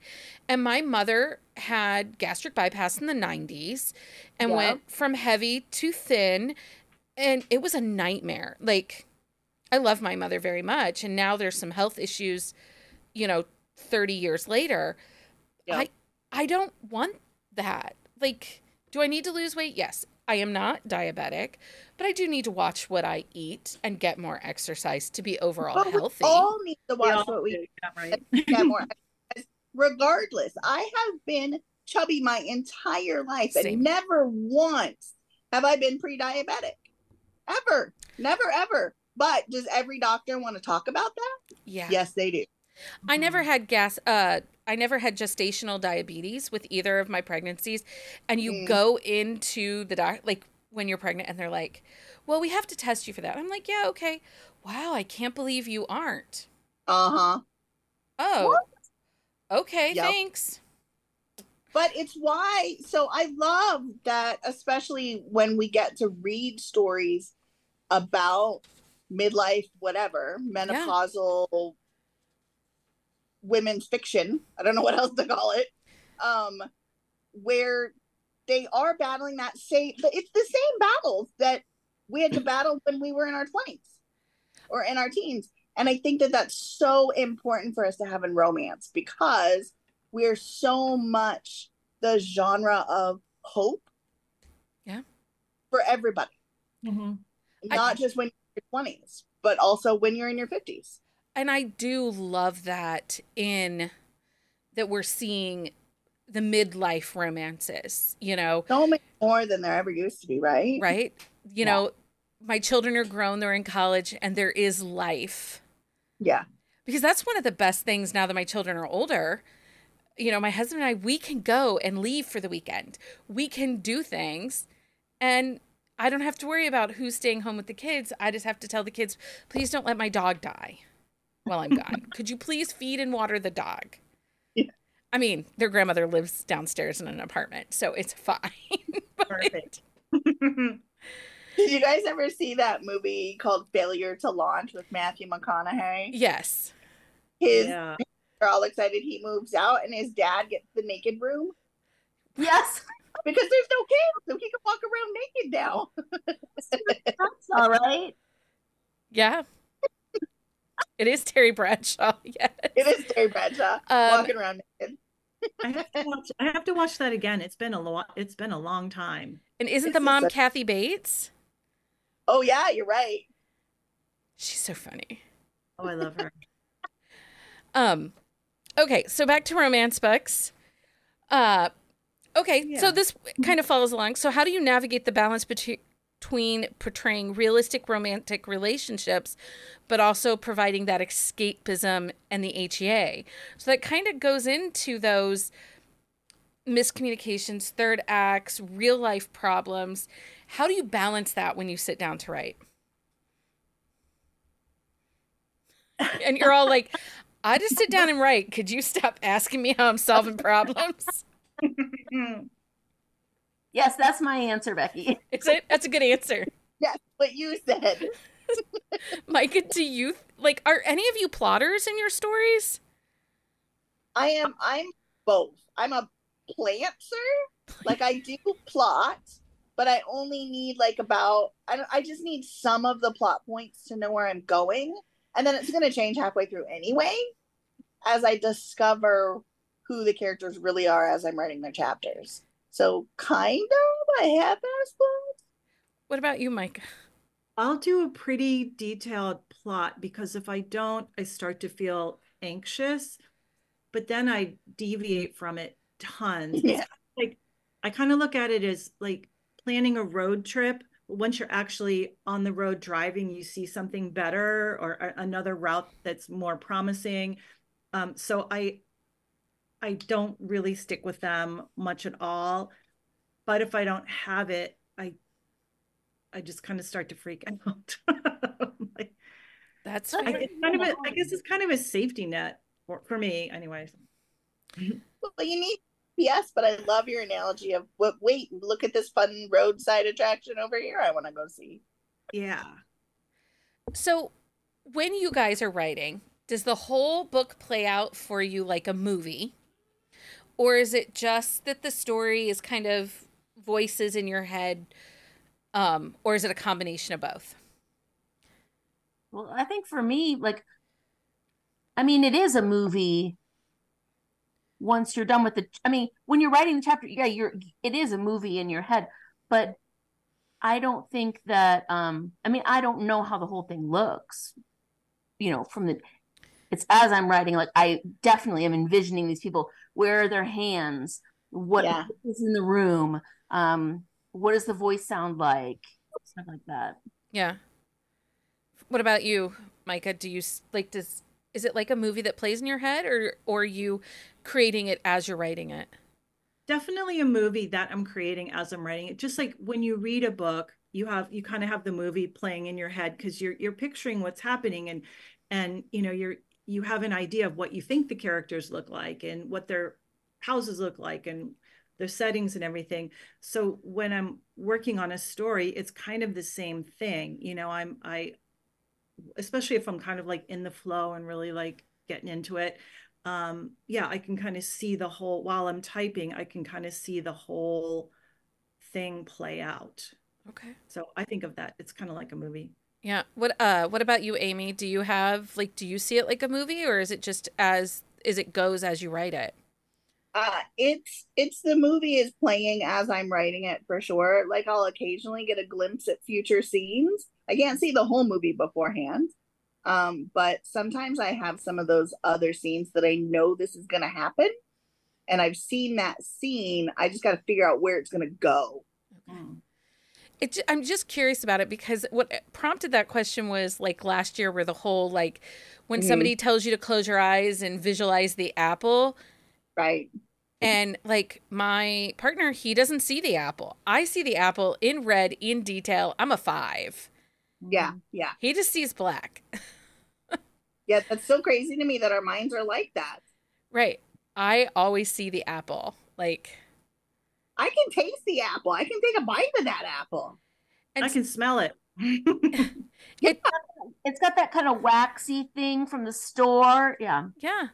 And my mother had gastric bypass in the 90s and went from heavy to thin, and it was a nightmare. Like, I love my mother very much, and now there's some health issues, 30 years later. I don't want that. Like, do I need to lose weight? Yes. I am not diabetic, but I do need to watch what I eat and get more exercise to be overall healthy. We all need to watch what we eat, right? Get more exercise. Regardless, I have been chubby my entire life, and never once have I been pre-diabetic. Ever. Never, ever. But does every doctor want to talk about that? Yeah. Yes, they do. I never had gestational diabetes with either of my pregnancies. And you go into the doctor, like when you're pregnant, and they're like, well, we have to test you for that. I'm like, yeah, okay. Wow, I can't believe you aren't. Uh-huh. Oh, what? Okay, thanks. But it's why, so I love that, especially when we get to read stories about midlife, whatever, menopausal women's fiction, I don't know what else to call it, where they are battling that but it's the same battles that we had to battle when we were in our 20s or in our teens. And I think that that's so important for us to have in romance, because we're so much the genre of hope for everybody. Not just when you're in your 20s, but also when you're in your 50s. And I do love that that we're seeing the midlife romances, So much more than there ever used to be, right? Right. My children are grown, they're in college, and there is life. Yeah. Because that's one of the best things now that my children are older. My husband and I, we can go and leave for the weekend. We can do things, and I don't have to worry about who's staying home with the kids. I just have to tell the kids, please don't let my dog die while I'm gone. Could you please feed and water the dog? Yeah. I mean, their grandmother lives downstairs in an apartment, so it's fine. Perfect. Did you guys ever see that movie called Failure to Launch with Matthew McConaughey? Yes. They're all excited he moves out, and his dad gets the naked room. Yes. Because there's no kids, so he can walk around naked now. That's all right. Yeah. It is Terry Bradshaw. Yes. It is Terry Bradshaw walking around naked. I have to watch that again. It's been a long time. And isn't the mom Kathy Bates? Oh yeah, you're right. She's so funny. Oh, I love her. Okay, so back to romance books. So this kind of follows along. So how do you navigate the balance between portraying realistic romantic relationships, but also providing that escapism and the HEA? So that kind of goes into those miscommunications, third acts, real life problems. How do you balance that when you sit down to write? And you're all like, I just sit down and write. Could you stop asking me how I'm solving problems? Yes, that's my answer, Becky. Is it? That's a good answer. Yes, what you said. Micah, do you are any of you plotters in your stories? I'm both. I'm a plantser. Like, I do plot, but I only need I just need some of the plot points to know where I'm going. And then it's going to change halfway through anyway, as I discover who the characters really are as I'm writing their chapters. So kind of, I have aspects. What about you, Mike? I'll do a pretty detailed plot because if I don't, I start to feel anxious, but then I deviate from it tons. Yeah. Like I kind of look at it as like planning a road trip. Once you're actually on the road driving, you see something better or another route that's more promising. So I don't really stick with them much at all. But if I don't have it, I just kind of start to freak out. Like, That's That's fair. I guess it's kind of a safety net for me, anyways. Well, you need yes, but I love your analogy of what. Wait, look at this fun roadside attraction over here. I want to go see. Yeah. So, when you guys are writing, does the whole book play out for you like a movie? Or is it just that the story is kind of voices in your head? Or is it a combination of both? Well, I think for me, like, I mean, it is a movie once you're done with when you're writing the chapter, yeah, it is a movie in your head, but I don't think that, I don't know how the whole thing looks, it's as I'm writing, like, I definitely am envisioning these people. Where are their hands? What is in the room? What does the voice sound like? Stuff like that. Yeah. What about you, Micah? Do you like, is it like a movie that plays in your head, or are you creating it as you're writing it? Definitely a movie that I'm creating as I'm writing it. Just like when you read a book, you kind of have the movie playing in your head because you're picturing what's happening and you have an idea of what you think the characters look like and what their houses look like and their settings and everything. So when I'm working on a story, it's kind of the same thing. I especially if I'm kind of like in the flow and really like getting into it. I can kind of see the whole, while I'm typing, I can kind of see the whole thing play out. Okay. So I think of that. It's kind of like a movie. Yeah. What about you, Amy? Do you see it like a movie, or is it just as it goes as you write it? It's the movie is playing as I'm writing it for sure. Like I'll occasionally get a glimpse at future scenes. I can't see the whole movie beforehand. But sometimes I have some of those other scenes that I know this is going to happen. And I've seen that scene. I just got to figure out where it's going to go. Okay. I'm just curious about it because what prompted that question was like last year where the whole, like, when somebody tells you to close your eyes and visualize the apple. Right. And like my partner, he doesn't see the apple. I see the apple in red, in detail. I'm a 5. Yeah. Yeah. He just sees black. Yeah. That's so crazy to me that our minds are like that. Right. I always see the apple. Like, I can taste the apple. I can take a bite of that apple. and I can smell it. It's got that kind of waxy thing from the store. Yeah. Yeah.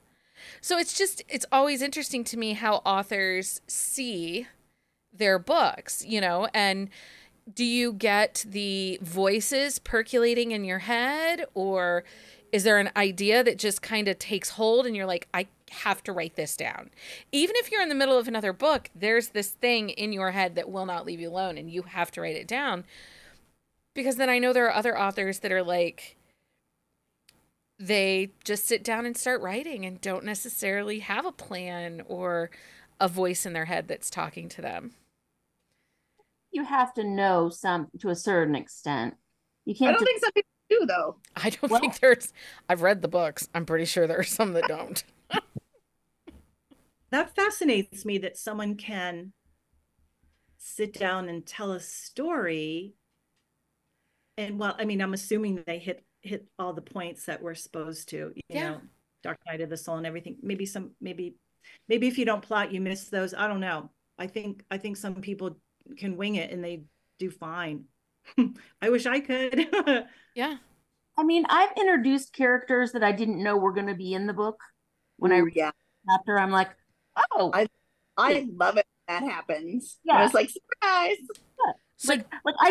So it's always interesting to me how authors see their books, and do you get the voices percolating in your head, or is there an idea that just kind of takes hold and you're like, I have to write this down? Even if you're in the middle of another book, there's this thing in your head that will not leave you alone and you have to write it down. Because then I know there are other authors that are like, they just sit down and start writing and don't necessarily have a plan or a voice in their head that's talking to them. You have to know some to a certain extent. You can't. I don't think some people do, though. I don't think there's. I've read the books. I'm pretty sure there are some that don't. That fascinates me that someone can sit down and tell a story. And well, I mean, I'm assuming they hit all the points that we're supposed to, you know, Dark Night of the Soul and everything. Maybe if you don't plot, you miss those. I don't know. I think some people can wing it and they do fine. I wish I could. Yeah. I mean, I've introduced characters that I didn't know were going to be in the book. When I read chapter, I'm like, oh, I love it when that happens. Yeah. I was like, surprise. So, I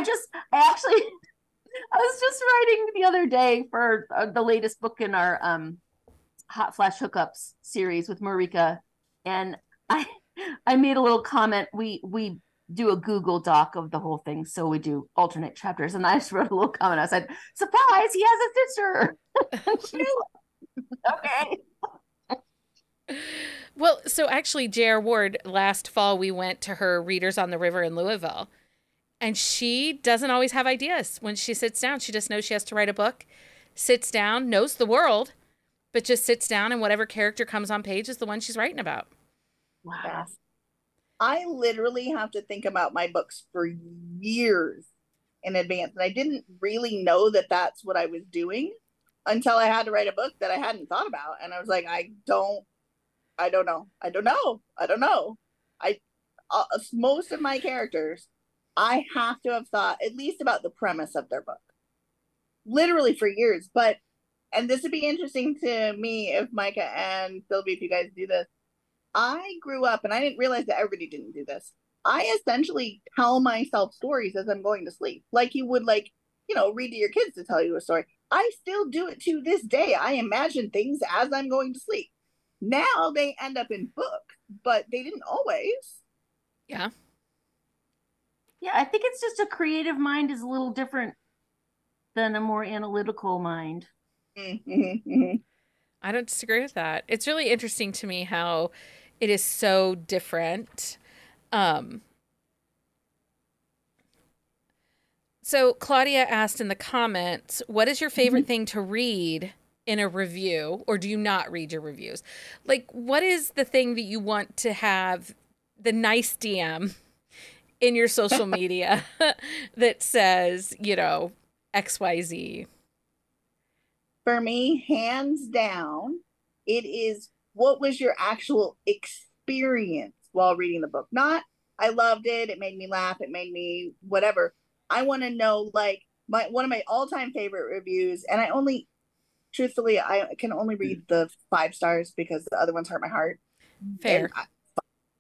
was just writing the other day for the latest book in our Hot Flash Hookups series with Marika and I I made a little comment. We do a Google Doc of the whole thing, so we do alternate chapters, and I just wrote a little comment. I said, "Surprise! He has a sister." And she's like, okay. Well, so actually, J.R. Ward, last fall, we went to her Readers on the River in Louisville. And she doesn't always have ideas when she sits down. She just knows she has to write a book, sits down, knows the world, but just sits down and whatever character comes on page is the one she's writing about. Wow. Yes. I literally have to think about my books for years in advance. And I didn't really know that that's what I was doing until I had to write a book that I hadn't thought about. And I was like, I don't know. Most of my characters, I have to have thought at least about the premise of their book, literally for years. And this would be interesting to me if Micah and Sylvie, if you guys do this. I grew up, and I didn't realize that everybody didn't do this. I essentially tell myself stories as I'm going to sleep, like you would, like, read to your kids to tell you a story. I still do it to this day. I imagine things as I'm going to sleep. Now they end up in books, but they didn't always. Yeah. Yeah, I think it's just a creative mind is a little different than a more analytical mind. Mm-hmm. I don't disagree with that. It's really interesting to me how it is so different. So Claudia asked in the comments, what is your favorite thing to read in a review, or do you not read your reviews? Like, what is the thing that you want to have the nice DM in your social media that says, XYZ? For me, hands down, it is what was your actual experience while reading the book? Not, I loved it, it made me laugh, it made me whatever. I want to know, like, one of my all-time favorite reviews, and truthfully, I can only read the 5 stars because the other ones hurt my heart. Fair.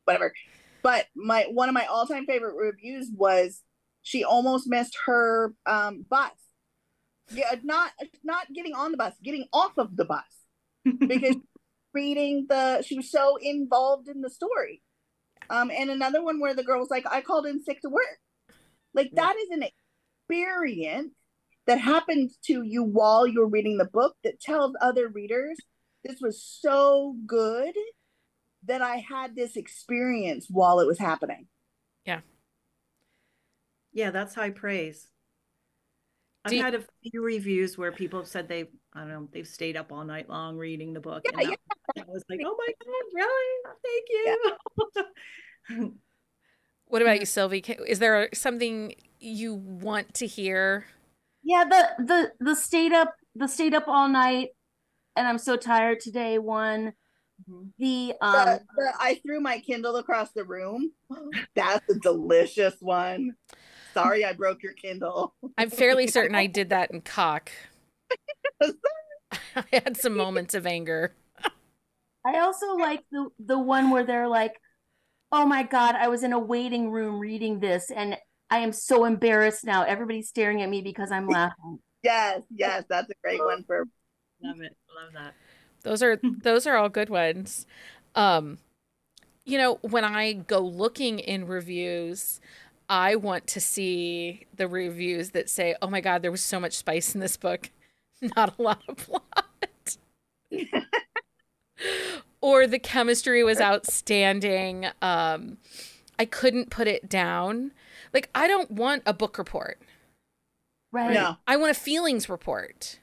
Whatever. But one of my all-time favorite reviews was she almost missed her bus. Yeah, not getting on the bus, getting off of the bus because she was so involved in the story. And another one where the girl was like, I called in sick to work. Like, that is an experience that happens to you while you're reading the book that tells other readers this was so good that I had this experience while it was happening. Yeah. Yeah, that's high praise. I've had a few reviews where people have said they've stayed up all night long reading the book. Yeah, and I was like, oh my God, really? Thank you. Yeah. What about you, Sylvie? Is there something you want to hear? Yeah, the stayed up all night and I'm so tired today one. The I threw my Kindle across the room. That's a delicious one. Sorry, I broke your Kindle. I'm fairly certain I did that in Cock. I had some moments of anger. I also like the one where they're like, oh my God, I was in a waiting room reading this and I am so embarrassed now. Everybody's staring at me because I'm laughing. Yes, that's a great one for. Love it. Love that. Those are all good ones. When I go looking in reviews, I want to see the reviews that say, oh my God, there was so much spice in this book. Not a lot of plot. Or the chemistry was outstanding. I couldn't put it down. Like, I don't want a book report. Right. No. I want a feelings report.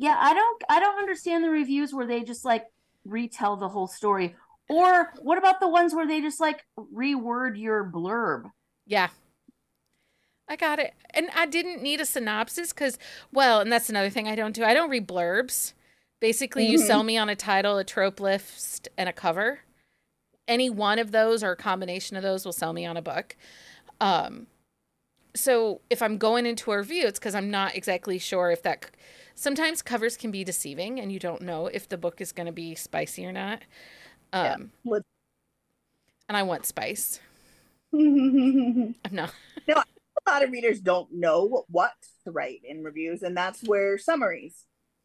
Yeah, I don't understand the reviews where they just like retell the whole story. Or what about the ones where they just like reword your blurb? Yeah. I got it. And I didn't need a synopsis and that's another thing I don't do. I don't read blurbs. Basically, you sell me on a title, a trope list, and a cover. Any one of those or a combination of those will sell me on a book. So if I'm going into a review, it's because I'm not exactly sure if that... Sometimes covers can be deceiving and you don't know if the book is going to be spicy or not. And I want spice. I'm not. No, a lot of readers don't know what to write in reviews, and that's where summaries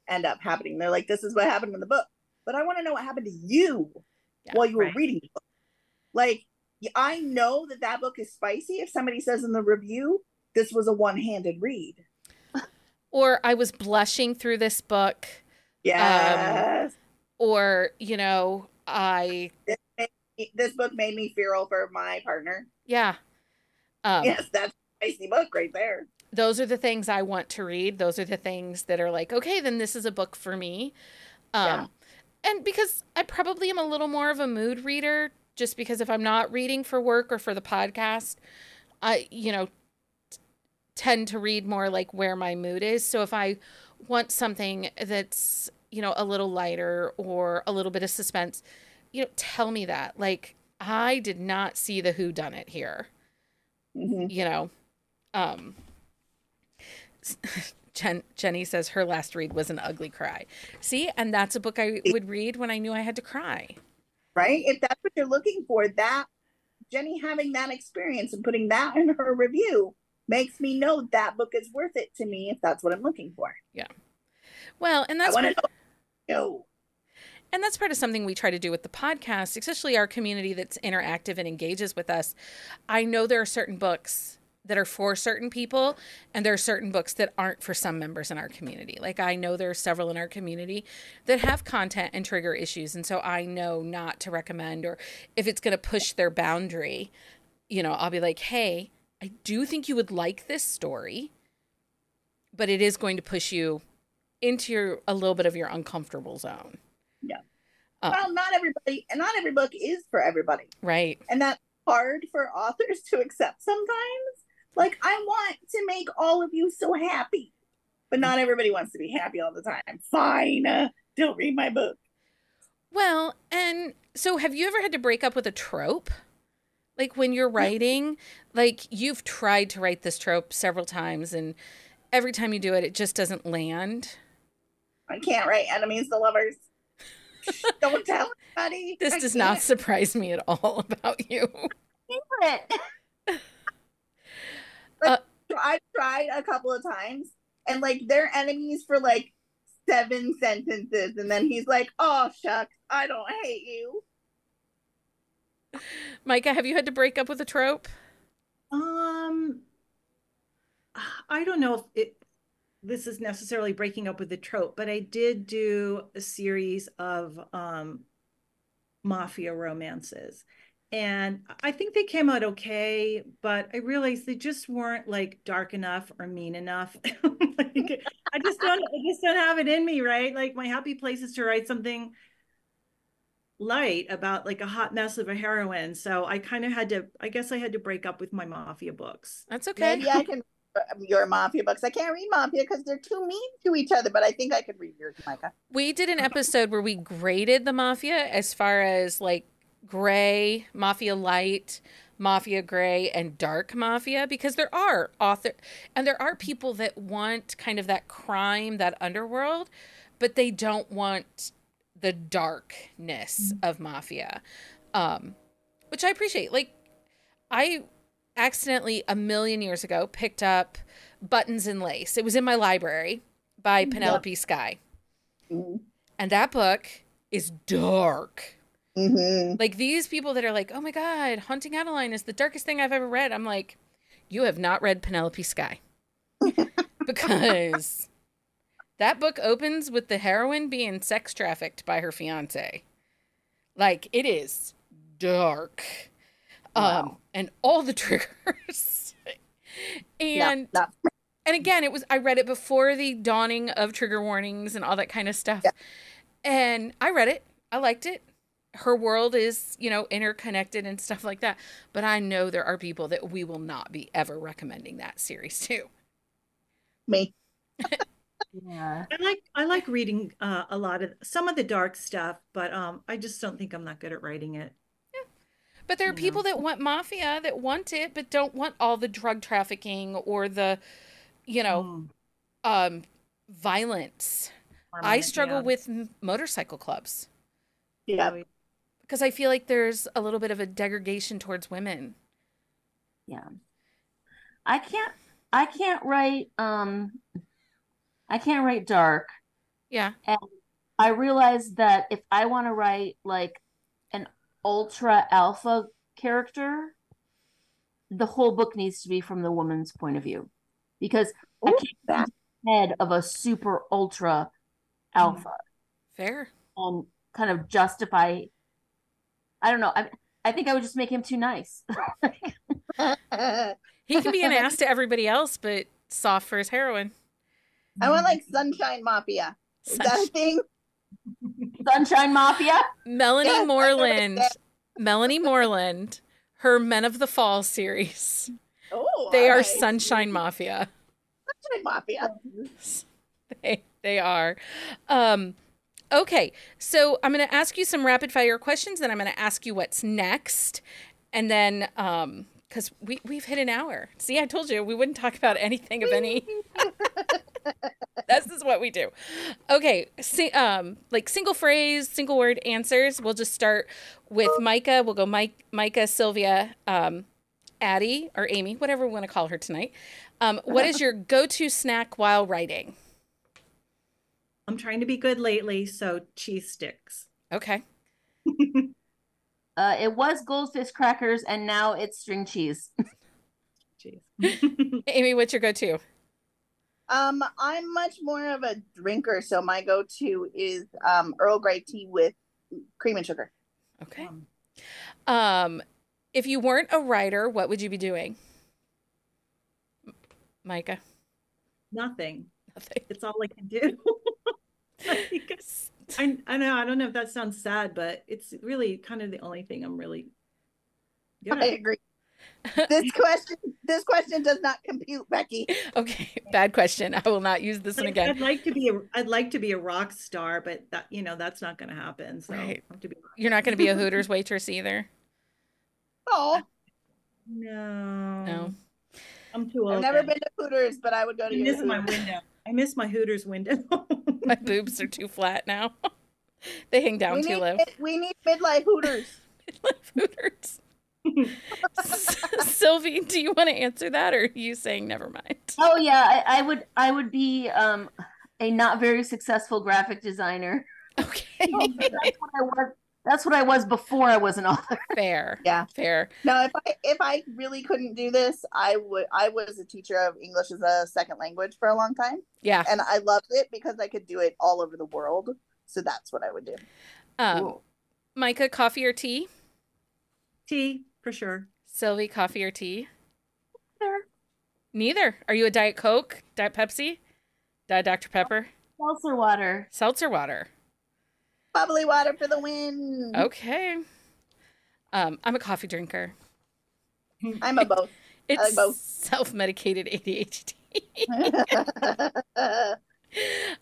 end up happening. They're like, this is what happened in the book. But I want to know what happened to you while you were right. reading the book. Like, I know that book is spicy if somebody says in the review, this was a one-handed read. Or I was blushing through this book. Yes. Or, This book made me fearful for my partner. Yeah. Yes, that's a spicy book right there. Those are the things I want to read. Those are the things that are like, okay, then this is a book for me. And because I probably am a little more of a mood reader, just because if I'm not reading for work or for the podcast, I, tend to read more like where my mood is. So if I want something that's, a little lighter or a little bit of suspense, tell me that. Like, I did not see the whodunit here. Jenny says her last read was an ugly cry. See, and that's a book I would read when I knew I had to cry. Right? If that's what you're looking for, that Jenny having that experience and putting that in her review makes me know that book is worth it to me if that's what I'm looking for. Yeah. Well, and that's I want to know. And that's part of something we try to do with the podcast, especially our community that's interactive and engages with us. I know there are certain books that are for certain people, and there are certain books that aren't for some members in our community. Like, I know there are several in our community that have content and trigger issues, and so I know not to recommend, or if it's going to push their boundary, I'll be like, hey, I do think you would like this story, but it is going to push you into a little bit of your uncomfortable zone. Yeah. Well, not everybody, and not every book is for everybody. Right. And that's hard for authors to accept sometimes. Like, I want to make all of you so happy, but not everybody wants to be happy all the time. Fine. Don't read my book. Well, and so have you ever had to break up with a trope? Like, when you're writing, like, you've tried to write this trope several times, and every time you do it, it just doesn't land. I can't write enemies to lovers. Don't tell anybody. This does not surprise me at all about you. I've tried a couple of times, and like, they're enemies for like 7 sentences, and then he's like, "Oh shucks, I don't hate you." Micah, have you had to break up with a trope? I don't know if this is necessarily breaking up with the trope, but I did do a series of mafia romances, and I think they came out okay, but I realized they just weren't like dark enough or mean enough. Like, I just don't have it in me, right? Like, my happy place is to write something light about like a hot mess of a heroine. So I kind of had to, I guess I had to break up with my mafia books. That's okay. Maybe I can your mafia books. I can't read mafia because they're too mean to each other, but I think I could read yours, Micah. We did an episode where we graded the mafia as far as like gray, mafia light, mafia gray, and dark mafia, because there are people that want kind of that crime, that underworld, but they don't want the darkness of mafia, which I appreciate. Like, I accidentally a million years ago picked up Buttons and Lace. It was in my library by Penelope Sky. Mm-hmm. And that book is dark. Mm-hmm. Like, these people that are like, oh my God, Haunting Adeline is the darkest thing I've ever read. I'm like, you have not read Penelope Sky. Because that book opens with the heroine being sex trafficked by her fiance. Like, it is dark. Wow. And all the triggers. And again, I read it before the dawning of trigger warnings and all that kind of stuff. Yeah. And I read it. I liked it. Her world is, interconnected and stuff like that. But I know there are people that we will not be ever recommending that series to. Me. Yeah. I like reading a lot of some of the dark stuff, but I just don't think I'm that good at writing it. But there are people that want mafia, that want it, but don't want all the drug trafficking or the, violence. I struggle with motorcycle clubs. Yeah. Because I feel like there's a little bit of a degradation towards women. Yeah. I can't write dark. Yeah. And I realized that if I want to write like an ultra alpha character, the whole book needs to be from the woman's point of view, because I Ooh, can't that. see the head of a super ultra alpha Fair. and kind of justify. I don't know. I think I would just make him too nice. He can be an ass to everybody else, but soft for his heroine. I want like Sunshine Mafia. Is that a thing? Sunshine Mafia. Melanie Yes, Moreland. Melanie Moreland. Her Men of the Fall series. Oh, They all are right. Sunshine Mafia. Sunshine Mafia. They are. Okay, so I'm going to ask you some rapid fire questions, then I'm going to ask you what's next, and then because we've hit an hour. See, I told you we wouldn't talk about anything of any. This is what we do. Okay, like single phrase, single word answers. We'll just start with Micah. We'll go Micah, Sylvia, Addie, or Amy, whatever we want to call her tonight. What is your go-to snack while writing? I'm trying to be good lately, so cheese sticks. Okay. It was goldfish crackers, and now it's string cheese. Jeez. Amy, what's your go-to? I'm much more of a drinker, so my go-to is Earl Grey tea with cream and sugar. Okay. If you weren't a writer, what would you be doing? Micah? Nothing. Nothing. It's all I can do. I know. I don't know if that sounds sad, but it's really kind of the only thing I'm really good I at. agree. This question does not compute, Becky. Okay, bad question. I will not use this one again. I'd like to be a rock star, but that that's not going to happen. So Right. I have to be. You're not going to be a Hooters waitress either. Oh, No. I'm too old. I've never then. been to Hooters, but I would go to I your miss my Hooters. window. I miss my Hooters window. My boobs are too flat now. They hang down too low. We need midlife Hooters. Hooters. Sylvie, do you want to answer that, or are you saying never mind? Oh yeah, I would be a not very successful graphic designer. Okay. That's what I was before I was an author. Fair. Yeah. Fair. No, if I really couldn't do this, I was a teacher of English as a second language for a long time. Yeah. And I loved it because I could do it all over the world. So that's what I would do. Micah, coffee or tea? Tea for sure. Sylvie, coffee or tea? There. Neither. Are you a Diet Coke, Diet Pepsi, Diet Dr. Pepper? Seltzer water. Seltzer water. Bubbly water for the win. Okay. I'm a coffee drinker. I'm a both. It's like both. self-medicated ADHD.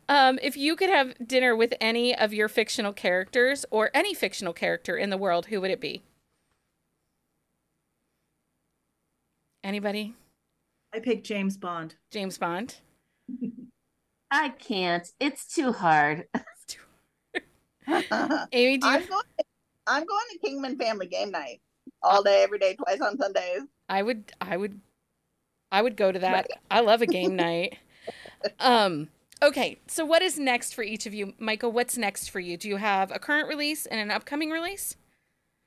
If you could have dinner with any of your fictional characters or any fictional character in the world, who would it be? Anybody? I picked James Bond. James Bond? I can't. It's too hard. Amy, do you? I'm going to Kingman Family Game Night all day, every day, twice on Sundays. I would go to that. Right. I love a game night. Okay, so what is next for each of you? Michael, what's next for you? Do you have a current release and an upcoming release?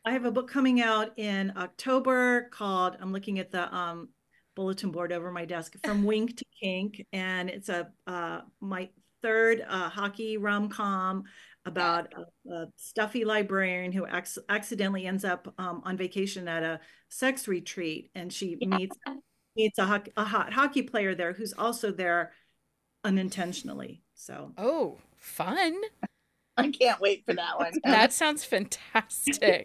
I have a book coming out in October called, I'm looking at the bulletin board over my desk, From Wink to Kink, and it's my third hockey rom-com about a stuffy librarian who accidentally ends up on vacation at a sex retreat, and she meets a hot hockey player there who's also there unintentionally. So fun. I can't wait for that one. That sounds fantastic.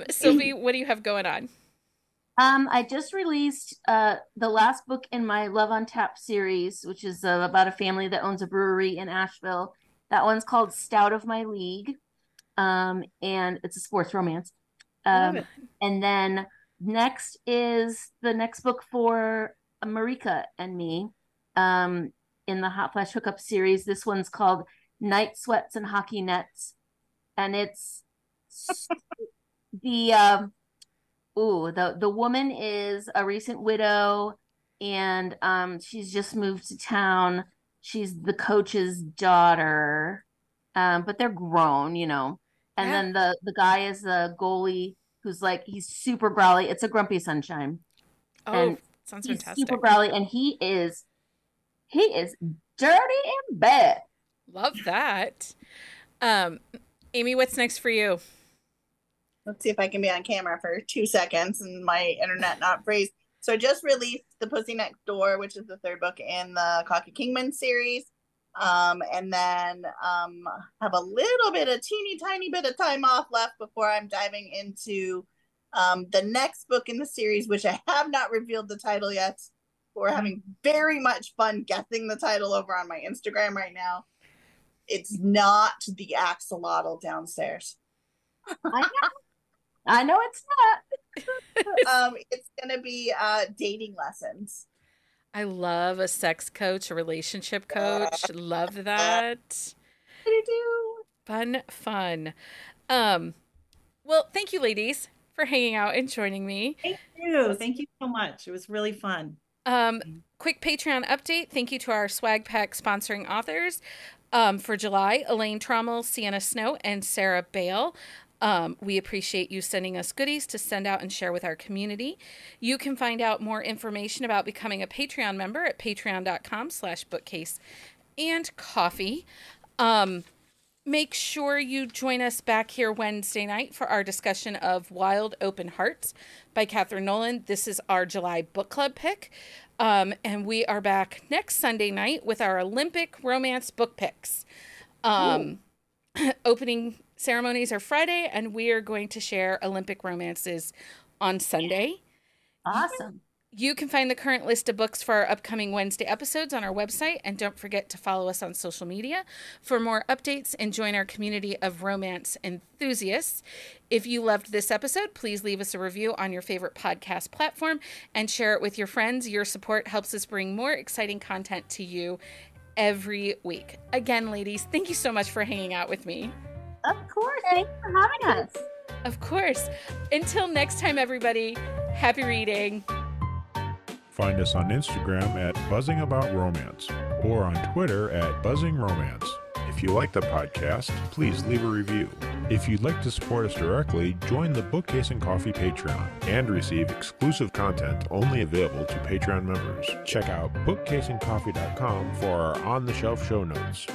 Sylvie, what do you have going on? I just released the last book in my Love on Tap series, which is about a family that owns a brewery in Asheville. That one's called Stout of My League, and it's a sports romance. And then next is the next book for Marika and me in the Hot Flash Hookup series. This one's called Night Sweats and Hockey Nets, and it's the woman is a recent widow, and she's just moved to town. She's the coach's daughter, but they're grown, you know. And Yeah. then the guy is the goalie who's like, he's super growly. It's a Grumpy Sunshine. Oh, And sounds he's fantastic. super growly, and he is dirty and bad. Love that. Amy, what's next for you? Let's see if I can be on camera for 2 seconds and my internet not freeze. So I just released The Pussy Next Door, which is the third book in the Cocky Kingman series. And then have a little bit, a teeny tiny bit of time off left before I'm diving into the next book in the series, which I have not revealed the title yet. We're having very much fun guessing the title over on my Instagram right now. It's not The Axolotl Downstairs. I know it's not. It's gonna be dating lessons. I love a sex coach, a relationship coach. Love that. Fun. Well, thank you, ladies, for hanging out and joining me. Thank you. Thank you so much. It was really fun. Quick Patreon update. Thank you to our swag pack sponsoring authors. For July, Elaine Trommel, Sienna Snow, and Sarah Bale. We appreciate you sending us goodies to send out and share with our community. You can find out more information about becoming a Patreon member at patreon.com/bookcaseandcoffee. Make sure you join us back here Wednesday night for our discussion of Wild Open Hearts by Catherine Nolan. This is our July book club pick. And we are back next Sunday night with our Olympic romance book picks. Opening ceremonies are Friday, and we are going to share Olympic romances on Sunday. Awesome. You can find the current list of books for our upcoming Wednesday episodes on our website, and don't forget to follow us on social media for more updates and join our community of romance enthusiasts. If you loved this episode, please leave us a review on your favorite podcast platform and share it with your friends. Your support helps us bring more exciting content to you every week. Again, ladies, thank you so much for hanging out with me. Of course. Thanks for having us. Of course. Until next time, everybody, happy reading. Find us on Instagram at buzzingaboutromance or on Twitter at buzzingromance. If you like the podcast, please leave a review. If you'd like to support us directly, join the Bookcase and Coffee Patreon and receive exclusive content only available to Patreon members. Check out bookcaseandcoffee.com for our on-the-shelf show notes.